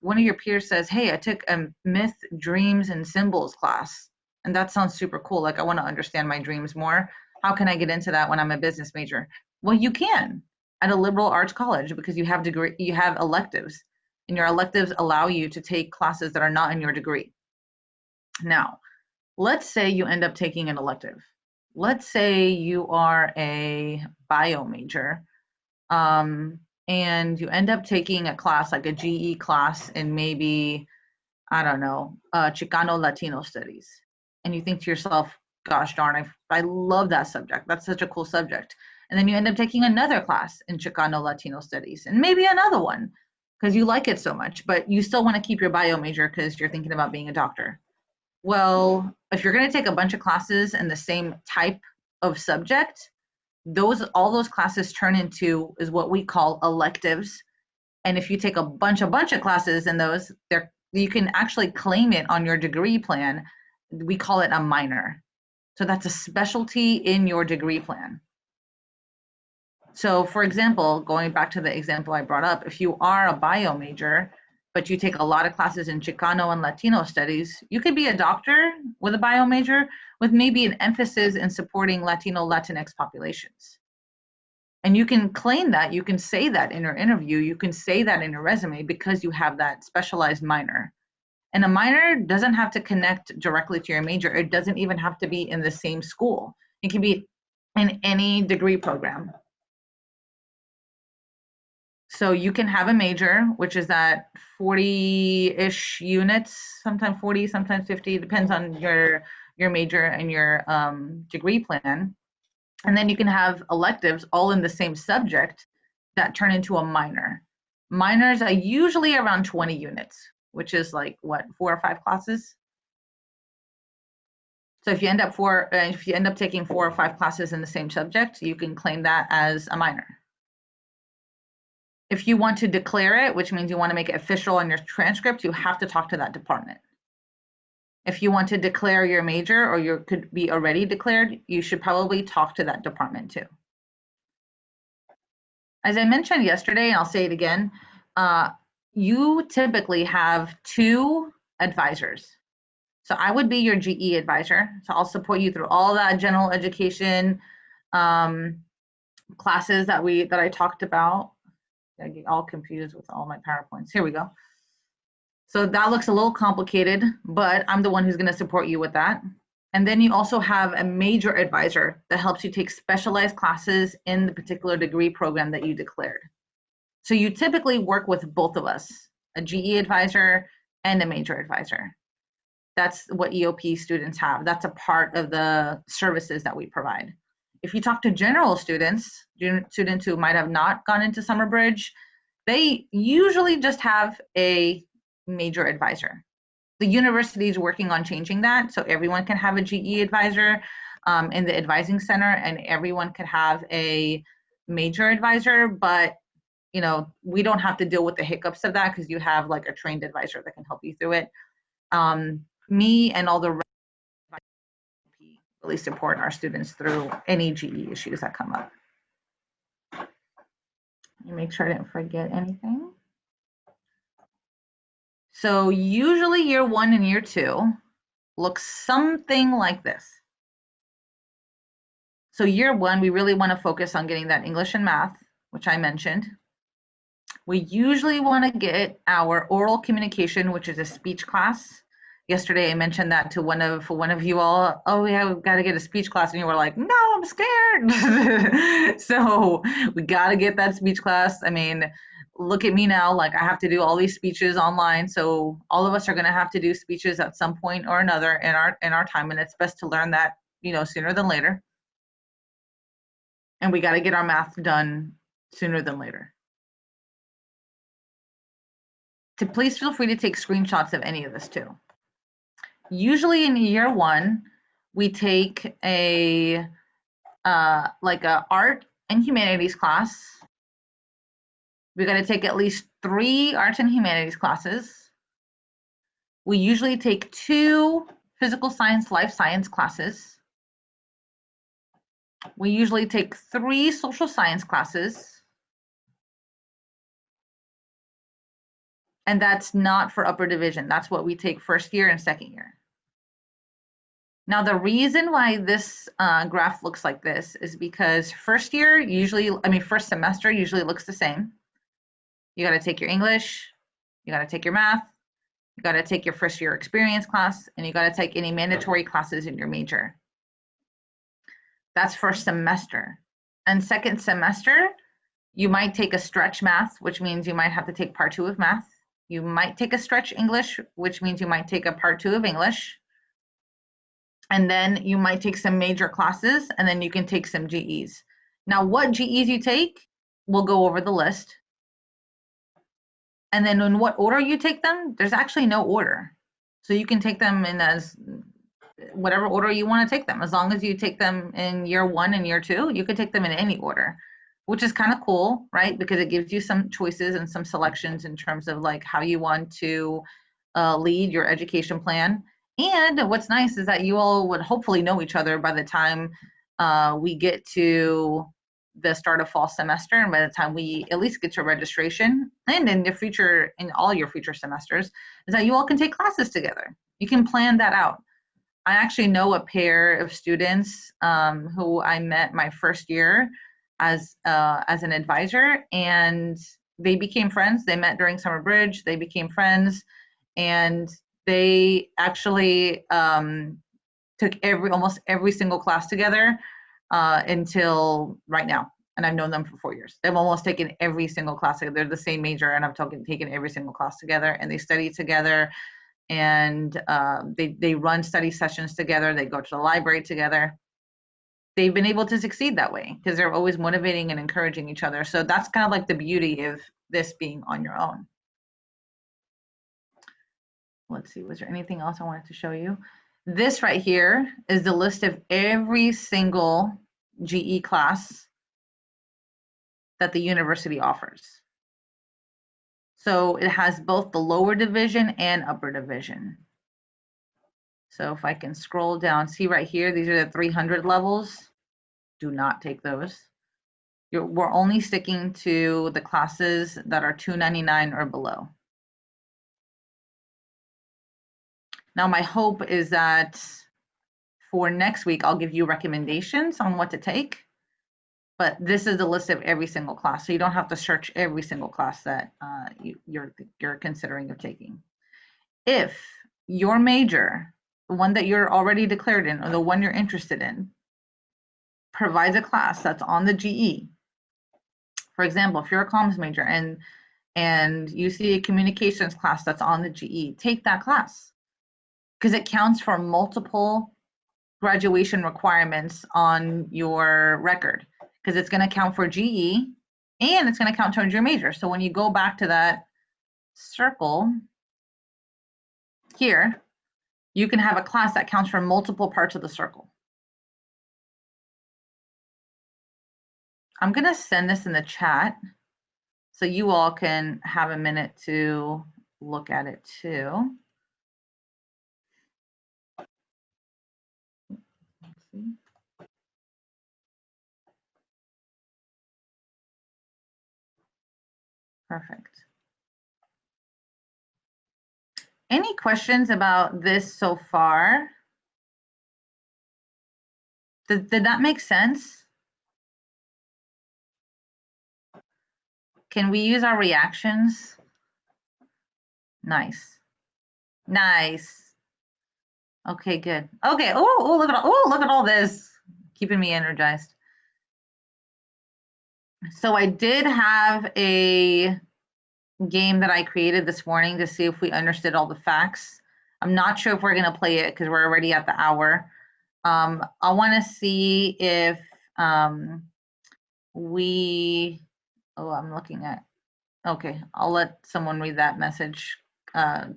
one of your peers says, hey, I took a myth, dreams, and symbols class. And that sounds super cool. Like I want to understand my dreams more. How can I get into that when I'm a business major? Well, you can at a liberal arts college, because you have electives, and your electives allow you to take classes that are not in your degree. Now, let's say you end up taking an elective. Let's say you are a bio major, and you end up taking a class like a GE class in maybe, I don't know, Chicano Latino studies. And you think to yourself, gosh darn, I love that subject. That's such a cool subject. And then you end up taking another class in Chicano Latino studies and maybe another one because you like it so much, but you still want to keep your bio major because you're thinking about being a doctor. Well, if you're going to take a bunch of classes in the same type of subject, all those classes turn into is what we call electives. And if you take a bunch of classes in those, you can actually claim it on your degree plan. We call it a minor. So that's a specialty in your degree plan. So for example, going back to the example I brought up, if you are a bio major, but you take a lot of classes in Chicano and Latino studies, you could be a doctor with a bio major with maybe an emphasis in supporting Latino, Latinx populations. And you can claim that, you can say that in your interview, you can say that in your resume because you have that specialized minor. And a minor doesn't have to connect directly to your major. It doesn't even have to be in the same school. It can be in any degree program. So you can have a major, which is at 40-ish units, sometimes 40, sometimes 50, depends on your major and your degree plan. And then you can have electives all in the same subject that turn into a minor. Minors are usually around 20 units, which is like what, 4 or 5 classes? So if you end up taking 4 or 5 classes in the same subject, you can claim that as a minor. If you want to declare it, which means you want to make it official on your transcript, you have to talk to that department. If you want to declare your major, or you could be already declared, you should probably talk to that department too. As I mentioned yesterday, and I'll say it again, you typically have 2 advisors. So I would be your GE advisor. So I'll support you through all that general education classes that I talked about. I get all confused with all my PowerPoints. Here we go. So that looks a little complicated, but I'm the one who's going to support you with that. And then you also have a major advisor that helps you take specialized classes in the particular degree program that you declared. So you typically work with both of us, a GE advisor and a major advisor. That's what EOP students have. That's a part of the services that we provide. If you talk to general students, students who might have not gone into Summer Bridge, they usually just have a major advisor. The university is working on changing that, so everyone can have a GE advisor in the advising center, and everyone could have a major advisor, but you know, we don't have to deal with the hiccups of that because you have like a trained advisor that can help you through it. Me and all the really support our students through any GE issues that come up. Let me make sure I didn't forget anything. So usually year 1 and year 2 looks something like this. So year 1, we really want to focus on getting that English and math, which I mentioned. We usually want to get our oral communication, which is a speech class. Yesterday, I mentioned that to one of you all. Oh, yeah, we've got to get a speech class, and you were like, "No, I'm scared." So we got to get that speech class. I mean, look at me now. Like I have to do all these speeches online. So all of us are going to have to do speeches at some point or another in our time, and it's best to learn that, you know, sooner than later. And we got to get our math done sooner than later. Please feel free to take screenshots of any of this too. Usually in year 1, we take a like a art and humanities class. We got to take at least 3 arts and humanities classes. We usually take 2 physical science, life science classes. We usually take 3 social science classes. And that's not for upper division. That's what we take first year and second year. Now, the reason why this graph looks like this is because first semester usually looks the same. You got to take your English, you got to take your math, you got to take your first year experience class, and you got to take any mandatory classes in your major. That's first semester. And second semester, you might take a stretch math, which means you might have to take part 2 of math. You might take a stretch English, which means you might take a part 2 of English. And then you might take some major classes, and then you can take some GEs. Now, what GEs you take, we'll go over the list. And then in what order you take them, there's actually no order. So you can take them in as whatever order you want to take them. As long as you take them in year 1 and year 2, you can take them in any order, which is kind of cool, right? Because it gives you some choices and some selections in terms of like how you want to lead your education plan. And what's nice is that you all would hopefully know each other by the time we get to the start of fall semester, and by the time we at least get to registration, and in the future, in all your future semesters, is that you all can take classes together. You can plan that out. I actually know a pair of students who I met my first year as an advisor, and they became friends. They met during Summer Bridge. They became friends, and they actually took almost every single class together until right now. And I've known them for 4 years. They've almost taken every single class together. They're the same major, and I've taken every single class together, and they study together, and they run study sessions together. They go to the library together. They've been able to succeed that way because they're always motivating and encouraging each other. So that's kind of like the beauty of this being on your own. Let's see, was there anything else I wanted to show you? This right here is the list of every single GE class that the university offers. So it has both the lower division and upper division. So if I can scroll down, see right here, these are the 300 levels. Do not take those. We're only sticking to the classes that are 299 or below. Now, my hope is that for next week, I'll give you recommendations on what to take, but this is the list of every single class. So you don't have to search every single class that you're considering of taking. If your major, the one that you're already declared in, or the one you're interested in, provides a class that's on the GE. For example, if you're a comms major and you see a communications class that's on the GE, take that class because it counts for multiple graduation requirements on your record, because it's going to count for GE and it's going to count towards your major. So when you go back to that circle here, you can have a class that counts for multiple parts of the circle. I'm going to send this in the chat so you all can have a minute to look at it too. Let's see. Perfect. Any questions about this so far? Did that make sense? Can we use our reactions? Nice. Nice. Okay, good. Okay. Oh, look at all this. Keeping me energized. So I did have a game that I created this morning to see if we understood all the facts. I'm not sure if we're going to play it because we're already at the hour. I want to see if I'm looking at, okay, I'll let someone read that message.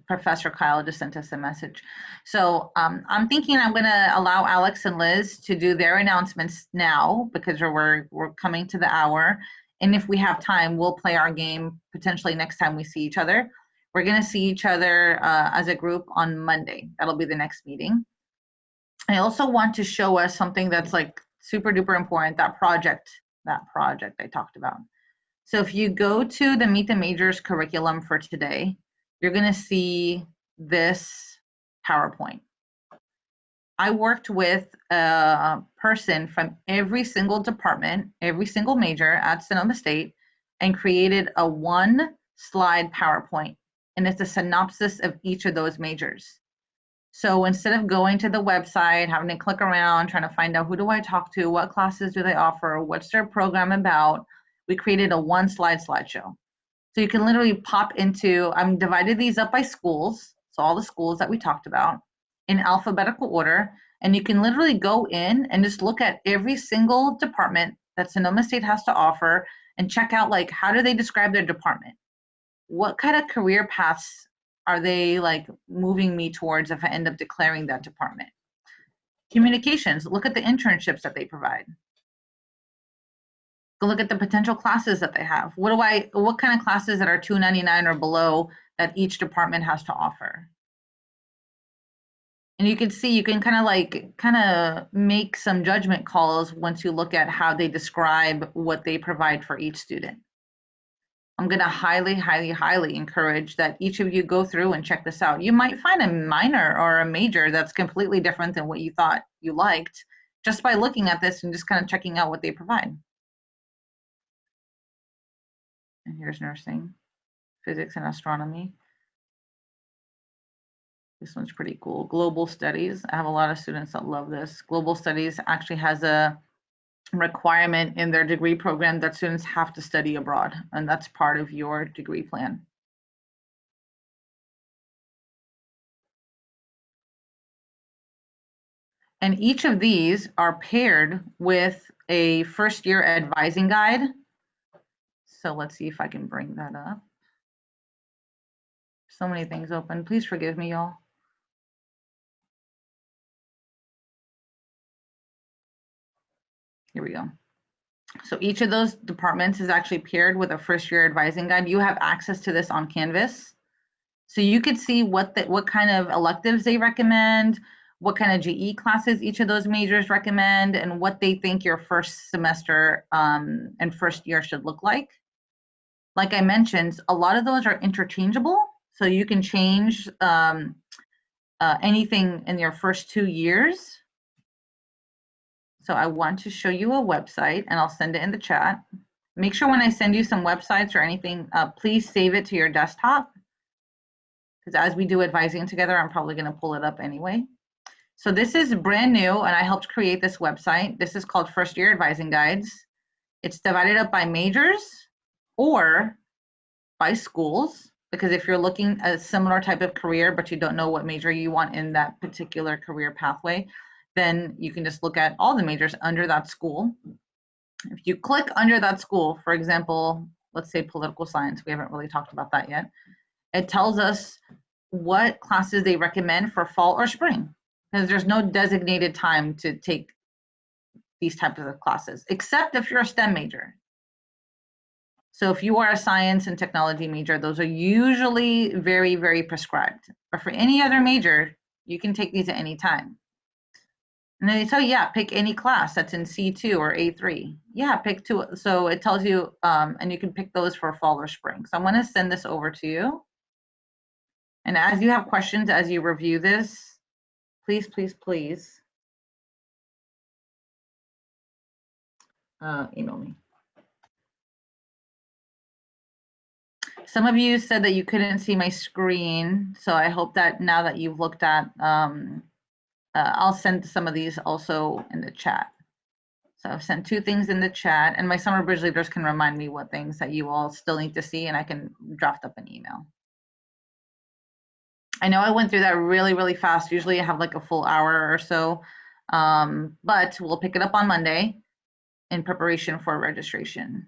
Professor Kyle just sent us a message. So I'm thinking I'm going to allow Alex and Liz to do their announcements now because we're coming to the hour. And if we have time, we'll play our game potentially next time we see each other. We're going to see each other as a group on Monday. That'll be the next meeting. I also want to show us something that's like super duper important, that project I talked about. So if you go to the Meet the Majors curriculum for today, you're going to see this PowerPoint. I worked with a person from every single department, every single major at Sonoma State, and created a one-slide PowerPoint. And it's a synopsis of each of those majors. So instead of going to the website, having to click around, trying to find out who do I talk to, what classes do they offer, what's their program about, we created a one-slide slideshow. So you can literally pop into, I'm divided these up by schools, so all the schools that we talked about, in alphabetical order, and you can literally go in and just look at every single department that Sonoma State has to offer and check out, like, how do they describe their department? What kind of career paths are they like moving me towards if I end up declaring that department? Communications, look at the internships that they provide. Go look at the potential classes that they have. What kind of classes that are $2.99 or below that each department has to offer? And you can see, you can kind of make some judgment calls once you look at how they describe what they provide for each student. I'm going to highly, highly, highly encourage that each of you go through and check this out. You might find a minor or a major that's completely different than what you thought you liked just by looking at this and just kind of checking out what they provide. And here's nursing, physics, and astronomy. This one's pretty cool. Global studies. I have a lot of students that love this. Global studies actually has a requirement in their degree program that students have to study abroad, and that's part of your degree plan. And each of these are paired with a first year advising guide. So let's see if I can bring that up. So many things open. Please forgive me, y'all. Here we go. So each of those departments is actually paired with a first year advising guide. You have access to this on Canvas. So you could see what kind of electives they recommend, what kind of GE classes each of those majors recommend, and what they think your first semester and first year should look like. Like I mentioned, a lot of those are interchangeable. So you can change anything in your first 2 years. So I want to show you a website, and I'll send it in the chat. Make sure when I send you some websites or anything, please save it to your desktop, because as we do advising together, I'm probably going to pull it up anyway. So this is brand new, and I helped create this website. This is called First Year Advising Guides. It's divided up by majors or by schools, because if you're looking at a similar type of career, but you don't know what major you want in that particular career pathway, then you can just look at all the majors under that school. If you click under that school, for example, let's say political science, we haven't really talked about that yet. It tells us what classes they recommend for fall or spring, because there's no designated time to take these types of classes, except if you're a STEM major. So if you are a science and technology major, those are usually very, very prescribed. But for any other major, you can take these at any time. And then they tell you, yeah, pick any class that's in C2 or A3. Yeah, pick two. So it tells you, and you can pick those for fall or spring. So I'm going to send this over to you. And as you have questions, as you review this, please, please, please email me. Some of you said that you couldn't see my screen, so I hope that now that you've looked at, I'll send some of these also in the chat. So I've sent 2 things in the chat, and my summer bridge leaders can remind me what things that you all still need to see, and I can draft up an email. I know I went through that really, really fast. Usually I have like a full hour or so, but we'll pick it up on Monday in preparation for registration.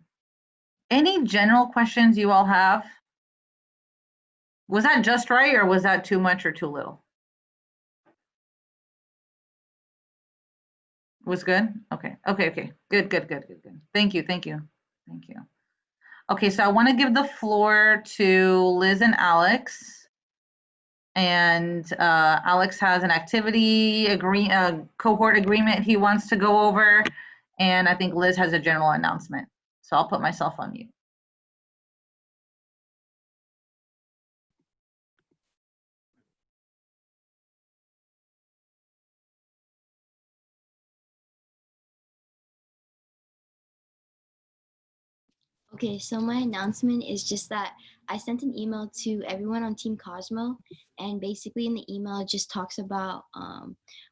Any general questions you all have? Was that just right, or was that too much or too little? Was good? Okay, okay, okay. Good, good, good, good, good. Thank you, thank you, thank you. Okay, so I want to give the floor to Liz and Alex. And Alex has an activity cohort agreement he wants to go over. And I think Liz has a general announcement. So I'll put myself on mute. Okay, so my announcement is just that I sent an email to everyone on Team Cosmo, and basically in the email it just talks about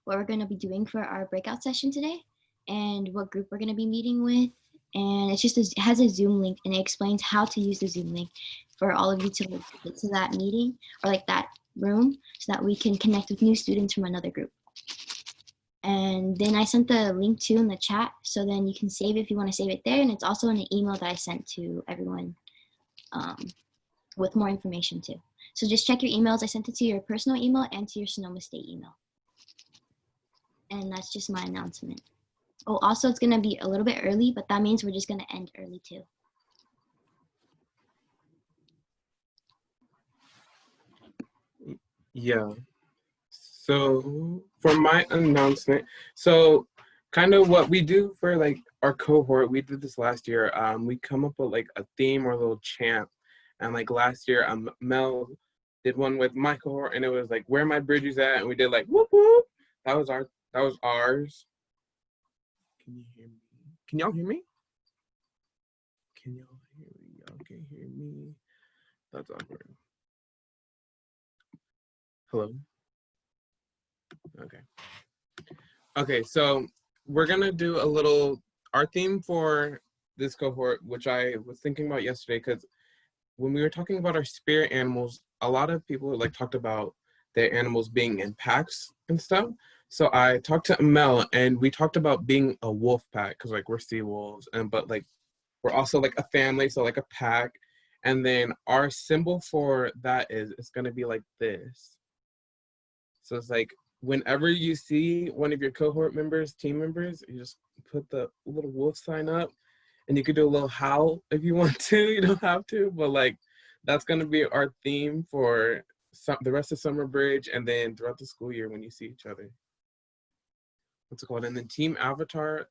what we're going to be doing for our breakout session today and what group we're going to be meeting with. And it's just it has a Zoom link, and it explains how to use the Zoom link for all of you to get to that meeting or like that room so that we can connect with new students from another group. And then I sent the link too in the chat, so then you can save it if you want to save it there. And it's also in an email that I sent to everyone with more information too. So just check your emails. I sent it to your personal email and to your Sonoma State email. And that's just my announcement. Oh, also it's gonna be a little bit early, but that means we're just gonna end early too. Yeah. So for my announcement, so kind of what we do for like our cohort, we did this last year. We come up with like a theme or a little chant, and like last year, Mel did one with my cohort, and it was like "Where my bridges at," and we did like "Whoop whoop." That was ours. Can you hear me? Can y'all hear me? Can y'all hear me? Y'all can hear me. That's awkward. Hello. Okay. Okay, so we're gonna do a little, our theme for this cohort, which I was thinking about yesterday, because when we were talking about our spirit animals, a lot of people like talked about their animals being in packs and stuff. So I talked to Amal, and we talked about being a wolf pack, because like we're sea wolves, but like we're also like a family, so like a pack. And then our symbol for that is it's gonna be like this. So it's like, whenever you see one of your cohort members, team members, you just put the little wolf sign up, and you could do a little howl if you want to. You don't have to, but like that's gonna be our theme for the rest of summer bridge, and then throughout the school year when you see each other. What's it called? And then team avatar,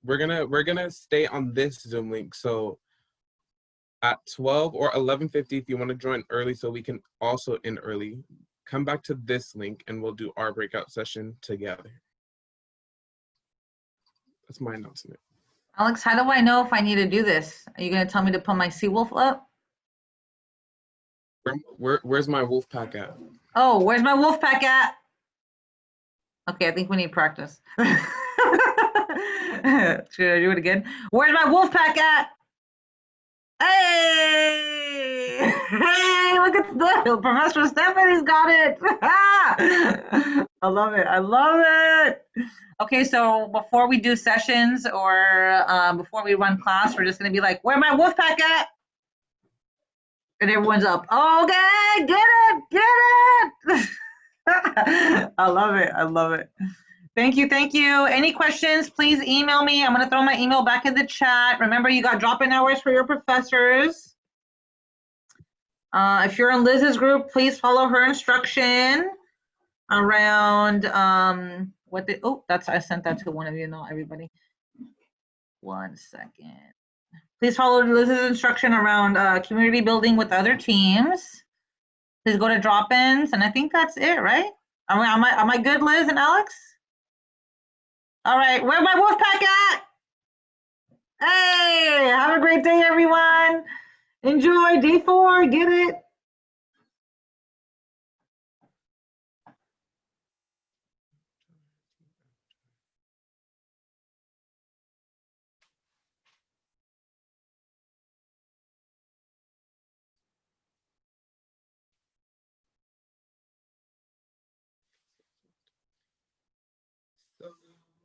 we're gonna stay on this Zoom link. So at 12 or 11:50, if you want to join early, so we can also end early, come back to this link and we'll do our breakout session together. That's my announcement. Alex, how do I know if I need to do this? Are you going to tell me to put my Seawolf up? Where's my wolf pack at? Oh, where's my wolf pack at? Okay, I think we need practice. Should I do it again? Where's my wolf pack at? Hey! Hey, look at the Professor Stephanie's got it. I love it. I love it. Okay, so before we do sessions or before we run class, we're just going to be like, where my wolf pack at? And everyone's up. Okay, get it, get it. I love it. I love it. Thank you. Thank you. Any questions, please email me. I'm going to throw my email back in the chat. Remember, you got drop-in hours for your professors. If you're in Liz's group, please follow her instruction around I sent that to one of you, not everybody. 1 second. Please follow Liz's instruction around community building with other teams. Please go to drop-ins, and I think that's it, right? Am I good, Liz and Alex? All right, where's my wolf pack at? Hey, have a great day, everyone. Enjoy day 4, get it? So,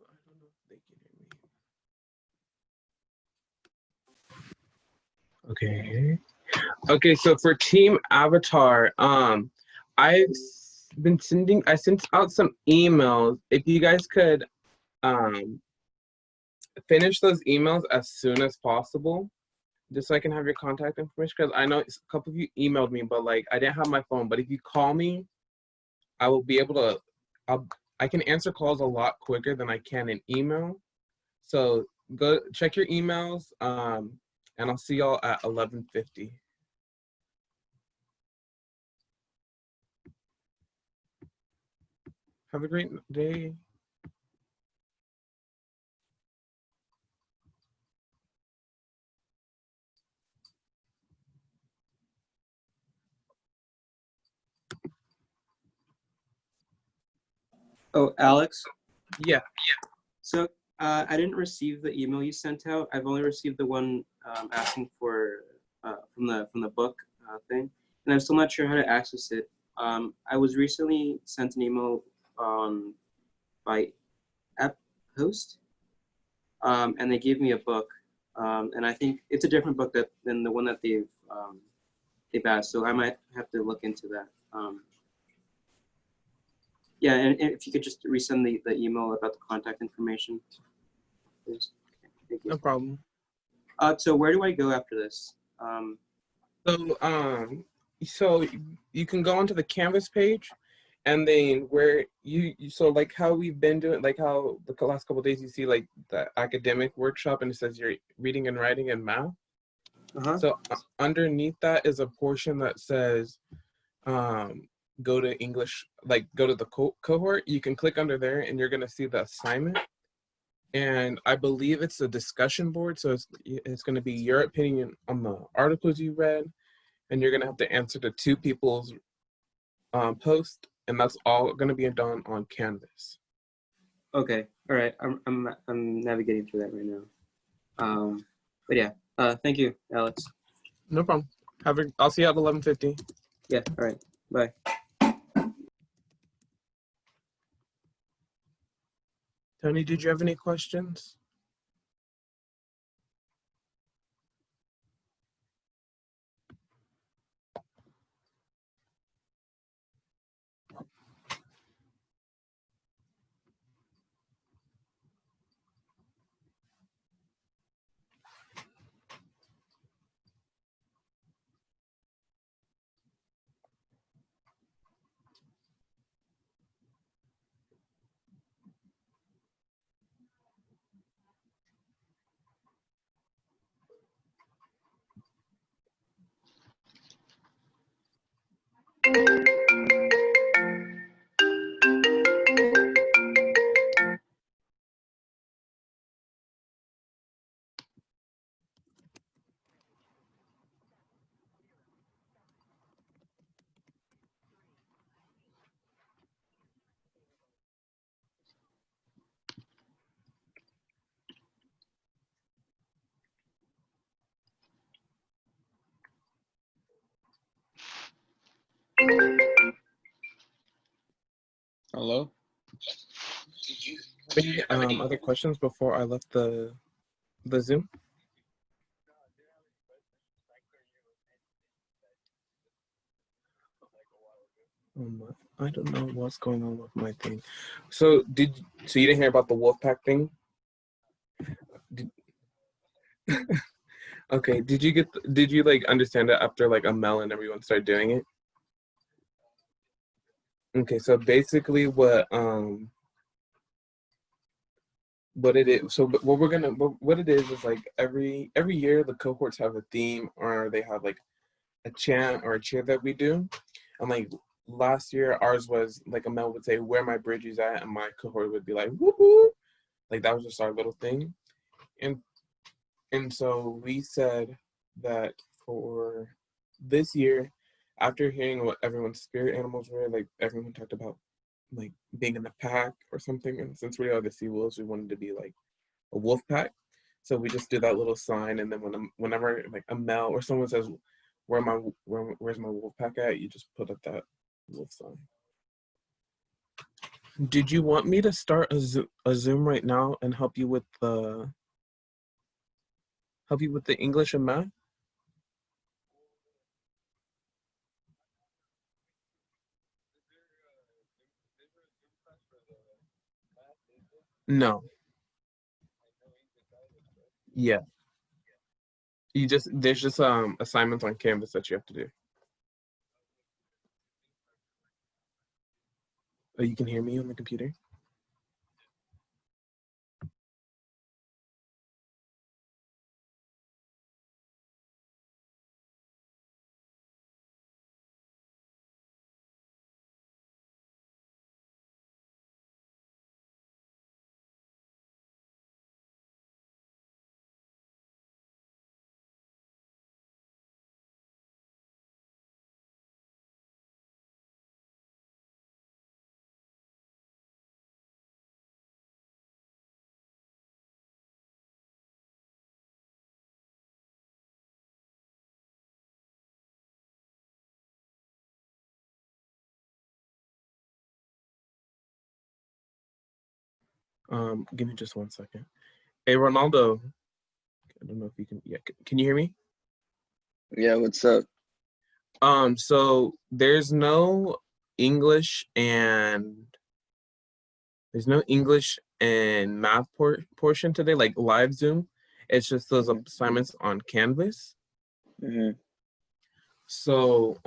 I don't know if they can hear me. Okay. Okay, so for Team Avatar, I sent out some emails. If you guys could finish those emails as soon as possible, just so I can have your contact information, because I know a couple of you emailed me, but like I didn't have my phone. But if you call me, I will be able to, I can answer calls a lot quicker than I can in email. So go check your emails, and I'll see y'all at 11:50. Have a great day. Oh, Alex? Yeah. So I didn't receive the email you sent out. I've only received the one asking for from the book thing, and I'm still not sure how to access it. I was recently sent an email by App Host, and they gave me a book, and I think it's a different book than the one that they've asked. So I might have to look into that. Yeah, and if you could just resend the email about the contact information, please. Okay, thank you. No problem. So where do I go after this? So you can go onto the Canvas page, and then where so like how we've been doing, like how the last couple of days you see like the academic workshop, and it says you're reading and writing and math. So underneath that is a portion that says go to English, like go to the cohort. You can click under there and you're going to see the assignment, and I believe it's a discussion board, so it's going to be your opinion on the articles you read, and you're going to have to answer the 2 people's post, and that's all going to be done on Canvas. Okay, all right. I'm navigating through that right now. But yeah, thank you, Alex. No problem. I'll see you at 11:50. Yeah, all right. Bye. Tony, did you have any questions? Hello? Any other questions before I left the Zoom? I don't know what's going on with my thing. So you didn't hear about the Wolfpack thing? Okay, did you like understand it after like Amal and everyone started doing it? Okay, so basically what it is, so what it is like every year the cohorts have a theme, or they have like a chant or a cheer that we do. And like last year ours was like Amal would say where my bridgie's at, and my cohort would be like whoop whoop. Like that was just our little thing. And so we said that for this year, after hearing what everyone's spirit animals were, like everyone talked about like being in a pack or something. And since we are the sea wolves, we wanted to be like a wolf pack. So we just do that little sign, and then whenever like a Mel or someone says, where's my wolf pack at? You just put up that wolf sign. Did you want me to start a Zoom right now and help you with the English and math? No. Yeah. There's just assignments on Canvas that you have to do. Oh, you can hear me on the computer? Give me just 1 second. Hey, Ronaldo. I don't know if you can. Yeah, can you hear me? Yeah, what's up? So there's no English and math portion today, like live Zoom. It's just those assignments on Canvas. Mm-hmm. So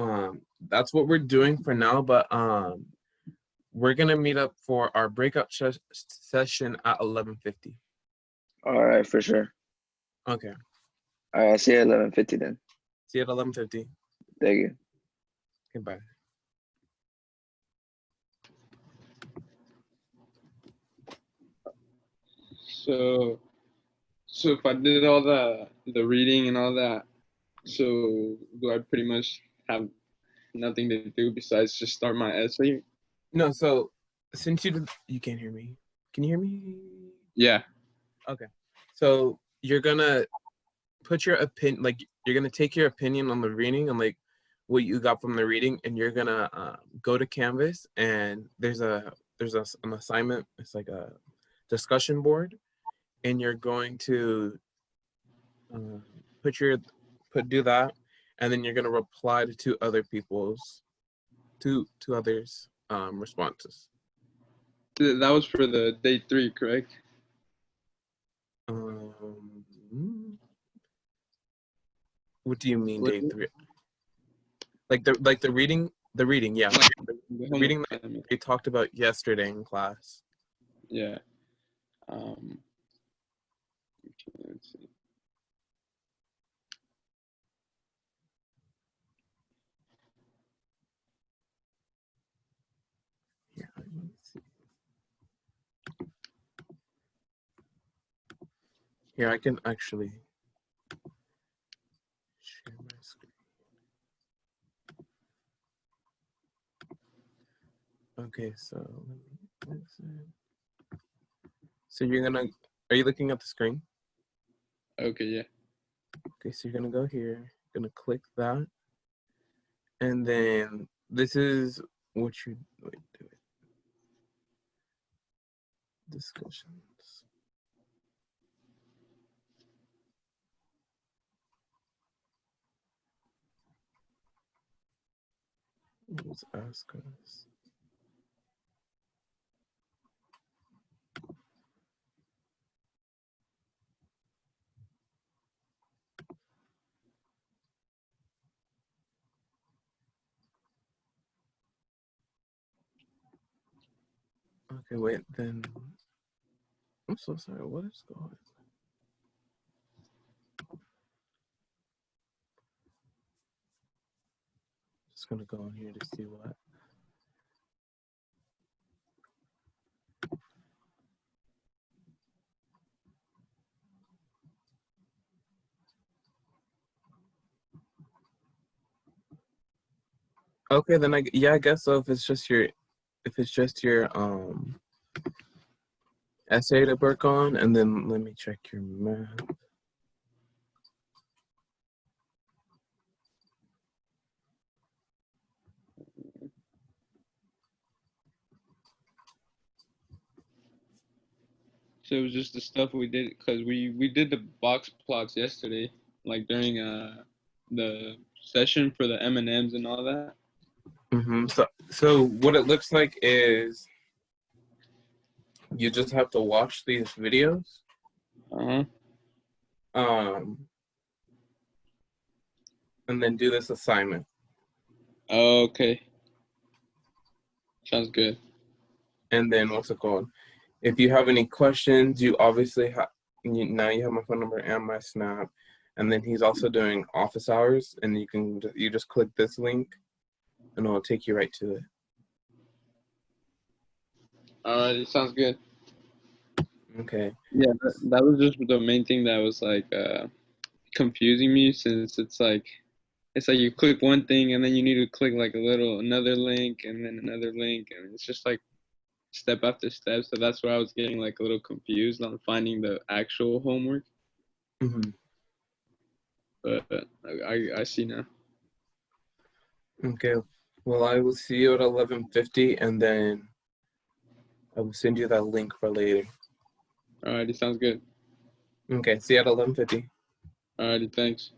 that's what we're doing for now, but we're gonna meet up for our breakout session at 11:50. All right, for sure. Okay. All right, I'll see you at 11:50 then. See you at 11:50. Thank you. Goodbye. So if I did all the reading and all that, so do I pretty much have nothing to do besides just start my essay? No, so since you can't hear me. Can you hear me? Yeah. Okay. So you're gonna put your opinion, like you're gonna take your opinion on the reading and like what you got from the reading, and you're gonna go to Canvas, and there's an assignment. It's like a discussion board, and you're going to do that, and then you're gonna reply to two others responses. That was for the day 3, correct? What do you mean day 3? Like the reading, yeah. The reading that we talked about yesterday in class. Yeah. Let's see. Yeah, let me see. Here, I can actually share my screen. Okay, so are you looking at the screen? Okay, yeah. Okay, so you're gonna go here, gonna click that, and then this is what do it. discussions. Let's ask us. Okay, wait, then. I'm so sorry. What is going on? Just gonna go in here to see what. Okay, then I guess so. If it's just your essay to work on, and then let me check your math. So it was just the stuff we did because we did the box plots yesterday, like during the session for the M&Ms and all that. Mm-hmm. So what it looks like is you just have to watch these videos. And then do this assignment. Okay. Sounds good. And then what's it called? If you have any questions, you obviously have. Now you have my phone number and my Snap. And then he's also doing office hours, and you just click this link, and it'll take you right to it. Alright, sounds good. Okay. Yeah, that was just the main thing that was like confusing me, since it's like you click one thing and then you need to click like another link and then another link, and it's just like step after step. So that's where I was getting like a little confused on finding the actual homework. Mm-hmm. But I see now. Okay. Well, I will see you at 11:50, and then I will send you that link for later. Alrighty, sounds good. Okay. See you at 11:50. Alrighty, thanks.